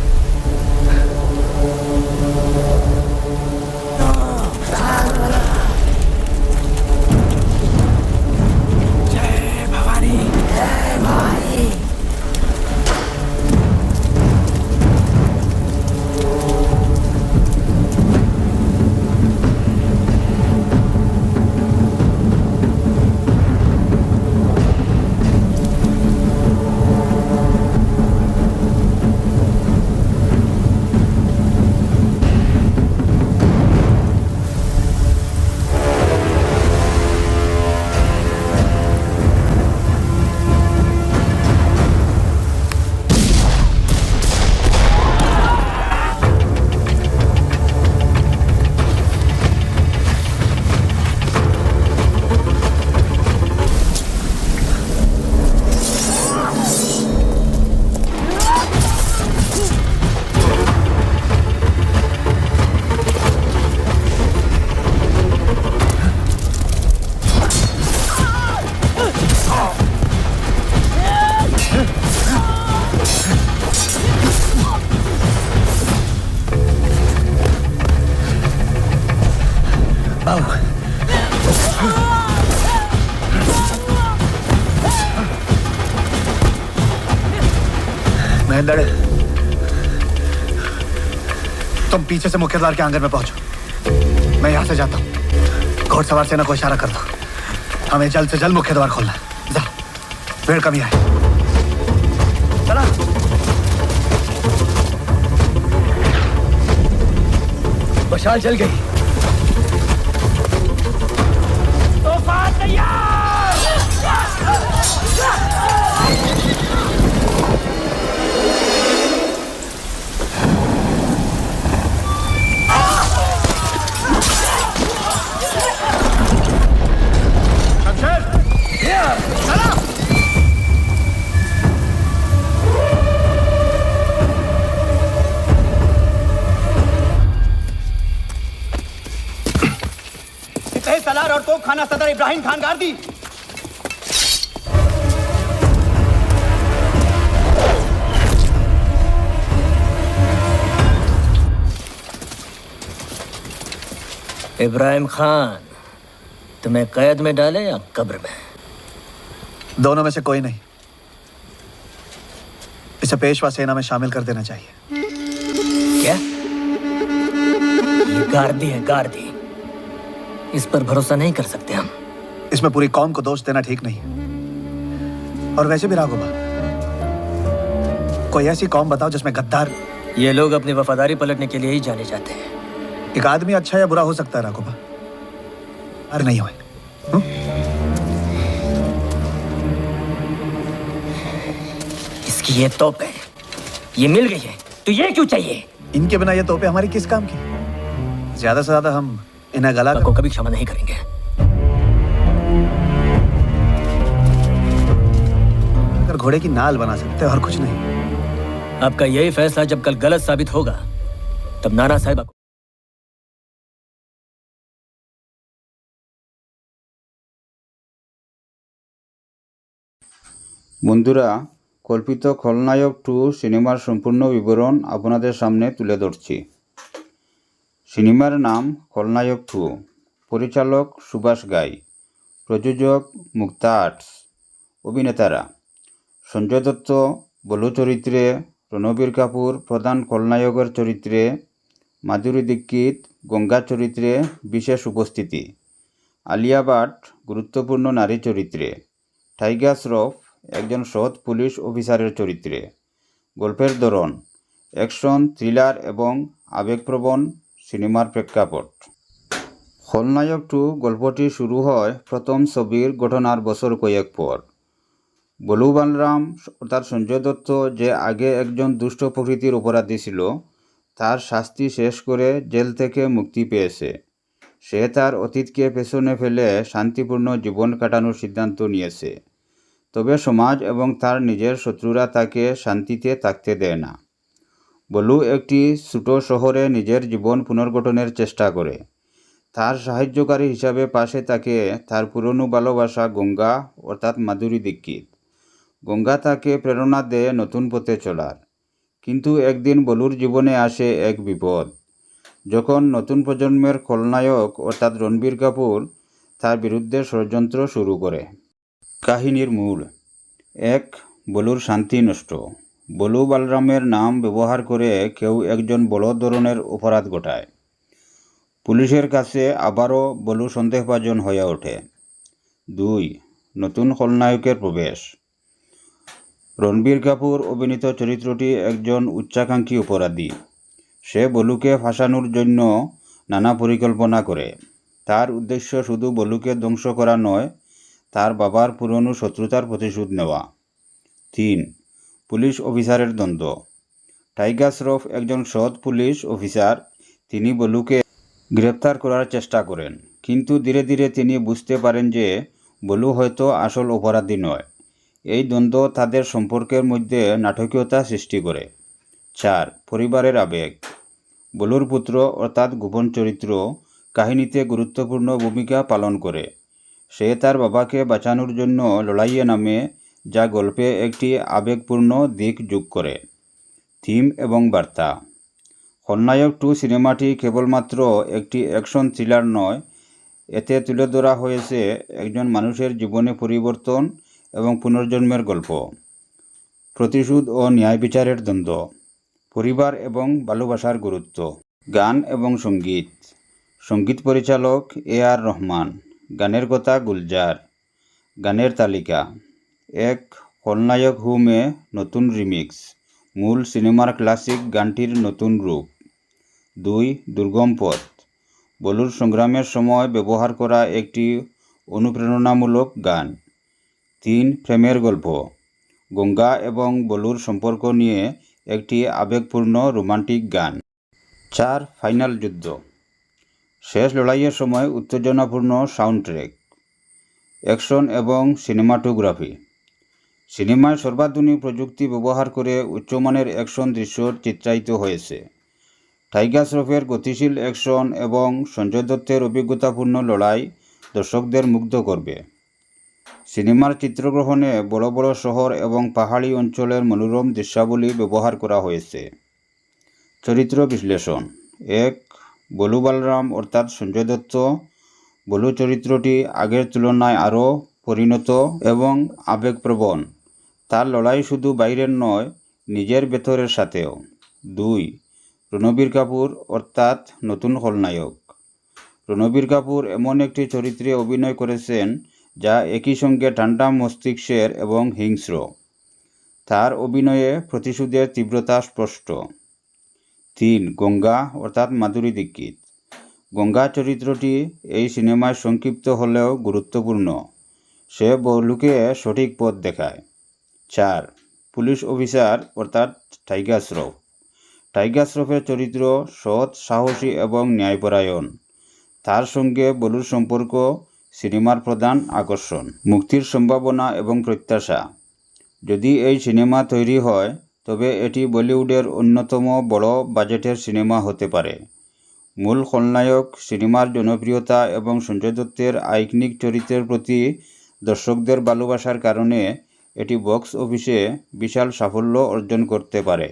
C: महेंद्र, तुम पीछे से मुख्यद्वार के आंगन में पहुंचो। मैं यहां से जाता हूं। घोड़सवार सेना को इशारा कर दो, हमें जल्द से जल्द मुख्य द्वार खोलना है। जा, वेळ कमी आहे।
B: चला। मशाल जल गई।
D: तूफान तैयार।
F: सलार और तोप खाना सदर इब्राहिम खान गार्दी।
D: इब्राहिम खान तुम्हें कैद में डाले या कब्र में?
C: दोनों में से कोई नहीं। इसे पेशवा सेना में शामिल कर देना चाहिए।
D: क्या? ये गार्दी है, गार्दी। इस पर भरोसा नहीं कर सकते हम।
C: इसमें पूरी कौम को दोष देना ठीक नहीं है। और वैसे भी राघोबा, कोई ऐसी कौम बताओ जिसमें गद्दार।
D: ये लोग अपनी वफादारी पलटने के लिए ही जाने जाते हैं।
C: एक आदमी अच्छा या बुरा हो सकता है राघोबा, अरे नहीं हुए।
D: इसकी ये तोप है, ये मिल गई है, तो ये क्यों चाहिए?
C: इनके बिना ये तोपें हमारी किस काम की? ज्यादा से ज्यादा हम इन्हें गला
D: को कभी क्षमा नहीं करेंगे।
C: अगर घोड़े की नाल बना सकते और कुछ नहीं।
D: आपका यही फैसला जब कल गलत साबित होगा, तब नाना साहिब आपको
E: বন্ধুরা, কল্পিত খলনায়ক 2 সিনেমার সম্পূর্ণ বিবরণ আপনাদের সামনে তুলে ধরছি। সিনেমার নাম খলনায়ক 2, পরিচালক সুভাষ গাই, প্রযোজক মুক্তা আর্টস। অভিনেতারা সঞ্জয় দত্ত বলু চরিত্রে, রণবীর কাপুর প্রধান খলনায়কের চরিত্রে, মাধুরী দীক্ষিত গঙ্গা চরিত্রে বিশেষ উপস্থিতি, আলিয়া ভাট গুরুত্বপূর্ণ নারী চরিত্রে, টাইগার শ্রফ একজন সৎ পুলিশ অফিসারের চরিত্রে। গল্পের ধরন অ্যাকশন, থ্রিলার এবং আবেগপ্রবণ সিনেমার প্রেক্ষাপট। খলনায়ক 2 গল্পটি শুরু হয় প্রথম ছবির ঘটনার বছর কয়েক পর। বলু বালরাম অর্থাৎ সঞ্জয় দত্ত, যে আগে একজন দুষ্ট প্রকৃতির অপরাধী ছিল, তার শাস্তি শেষ করে জেল থেকে মুক্তি পেয়েছে। সে তার অতীতকে পেছনে ফেলে শান্তিপূর্ণ জীবন কাটানোর সিদ্ধান্ত নিয়েছে। তবে সমাজ এবং তার নিজের শত্রুরা তাকে শান্তিতে থাকতে দেয় না। বলু একটি ছোট শহরে নিজের জীবন পুনর্গঠনের চেষ্টা করে। তার সাহায্যকারী হিসাবে পাশে থাকে তার পুরনো ভালোবাসা গঙ্গা অর্থাৎ মাধুরী দীক্ষিত। গঙ্গা তাকে প্রেরণা দেয় নতুন পথে চলার। কিন্তু একদিন বলুর জীবনে আসে এক বিপদ, যখন নতুন প্রজন্মের খলনায়ক অর্থাৎ রণবীর কাপুর তার বিরুদ্ধে ষড়যন্ত্র শুরু করে। কাহিনীর মূল 1. বলুর শান্তি নষ্ট। বলু বালরামের নাম ব্যবহার করে কেউ একজন বড় ধরনের অপরাধ ঘটায়। পুলিশের কাছে আবারও বলু সন্দেহভাজন হয়ে ওঠে। 2. নতুন খলনায়কের প্রবেশ। রণবীর কাপুর অভিনীত চরিত্রটি একজন উচ্চাকাঙ্ক্ষী অপরাধী। সে বলুকে ফাঁসানোর জন্য নানা পরিকল্পনা করে। তার উদ্দেশ্য শুধু বলুকে ধ্বংস করা নয়, তার বাবার পুরনো শত্রুতার প্রতিশোধ নেওয়া। 3. পুলিশ অফিসারের দ্বন্দ্ব। টাইগার শ্রফ একজন সৎ পুলিশ অফিসার। তিনি বলুকে গ্রেপ্তার করার চেষ্টা করেন, কিন্তু ধীরে ধীরে তিনি বুঝতে পারেন যে বলু হয়তো আসল অপরাধী নয়। এই দ্বন্দ্ব তাদের সম্পর্কের মধ্যে নাটকীয়তা সৃষ্টি করে। 4. পরিবারের আবেগ। বলুর পুত্র অর্থাৎ গোপন চরিত্র কাহিনীতে গুরুত্বপূর্ণ ভূমিকা পালন করে। সে তার বাবাকে বাঁচানোর জন্য লড়াইয়ে নামে, যা গল্পে একটি আবেগপূর্ণ দিক যোগ করে। থিম এবং বার্তা। খলনায়ক 2 সিনেমাটি কেবলমাত্র একটি অ্যাকশন থ্রিলার নয়, এতে তুলে ধরা হয়েছে একজন মানুষের জীবনে পরিবর্তন এবং পুনর্জন্মের গল্প। প্রতিশোধ ও ন্যায় বিচারের দ্বন্দ্ব, পরিবার এবং ভালোবাসার গুরুত্ব, গান এবং সঙ্গীত, সঙ্গীত পরিচালক A.R. রহমান, গানের কথা গুলজার, গানের তালিকা: 1. খলনায়ক হুমে নতুন রিমিক্স, মূল সিনেমার ক্লাসিক গানটির নতুন রূপ। 2. দুর্গম পথ, বলুর সংগ্রামের সময় ব্যবহার করা একটি অনুপ্রেরণামূলক গান। 3. প্রেমের গল্প, গঙ্গা এবং বলুর সম্পর্ক নিয়ে একটি আবেগপূর্ণ রোমান্টিক গান। 4. ফাইনাল যুদ্ধ, শেষ লড়াইয়ের সময় উত্তেজনাপূর্ণ সাউন্ড ট্র্যাক। অ্যাকশন এবং সিনেমাটোগ্রাফি, সিনেমায় সর্বাধুনিক প্রযুক্তি ব্যবহার করে উচ্চমানের অ্যাকশন দৃশ্য চিত্রায়িত হয়েছে। টাইগার শ্রফের গতিশীল অ্যাকশন এবং সঞ্জয় দত্তের অভিজ্ঞতাপূর্ণ লড়াই দর্শকদের মুগ্ধ করবে। সিনেমার চিত্রগ্রহণে বড় বড় শহর এবং পাহাড়ি অঞ্চলের মনোরম দৃশ্যাবলী ব্যবহার করা হয়েছে। চরিত্র বিশ্লেষণ: 1. বলু বালরাম অর্থাৎ সঞ্জয় দত্ত। বলু চরিত্রটি আগের তুলনায় আরও পরিণত এবং আবেগপ্রবণ। তার লড়াই শুধু বাইরের নয়, নিজের ভেতরের সাথেও। 2. রণবীর কাপুর অর্থাৎ নতুন খলনায়ক। রণবীর কাপুর এমন একটি চরিত্রে অভিনয় করেছেন যা একই সঙ্গে ঠান্ডা মস্তিষ্কের এবং হিংস্র। তার অভিনয়ে প্রতিশোধের তীব্রতা স্পষ্ট। 3. গঙ্গা অর্থাৎ মাধুরী দীক্ষিত। গঙ্গা চরিত্রটি এই সিনেমায় সংক্ষিপ্ত হলেও গুরুত্বপূর্ণ। সে বলুকে সঠিক পথ দেখায়। 4. পুলিশ অফিসার অর্থাৎ টাইগার শ্রফ। টাইগার শ্রফের চরিত্র সৎ, সাহসী এবং ন্যায়পরায়ণ। তার সঙ্গে বলুর সম্পর্ক সিনেমার প্রধান আকর্ষণ। মুক্তির সম্ভাবনা এবং প্রত্যাশা: যদি এই সিনেমা তৈরি হয় তবে এটি বলিউডের অন্যতম বড় বাজেটের সিনেমা হতে পারে। মূল খলনায়ক, সিনেমার জনপ্রিয়তা এবং সঞ্জয় দত্তের আইকনিক চরিত্রের প্রতি দর্শকদের ভালোবাসার কারণে এটি বক্স অফিসে বিশাল সাফল্য অর্জন করতে পারে।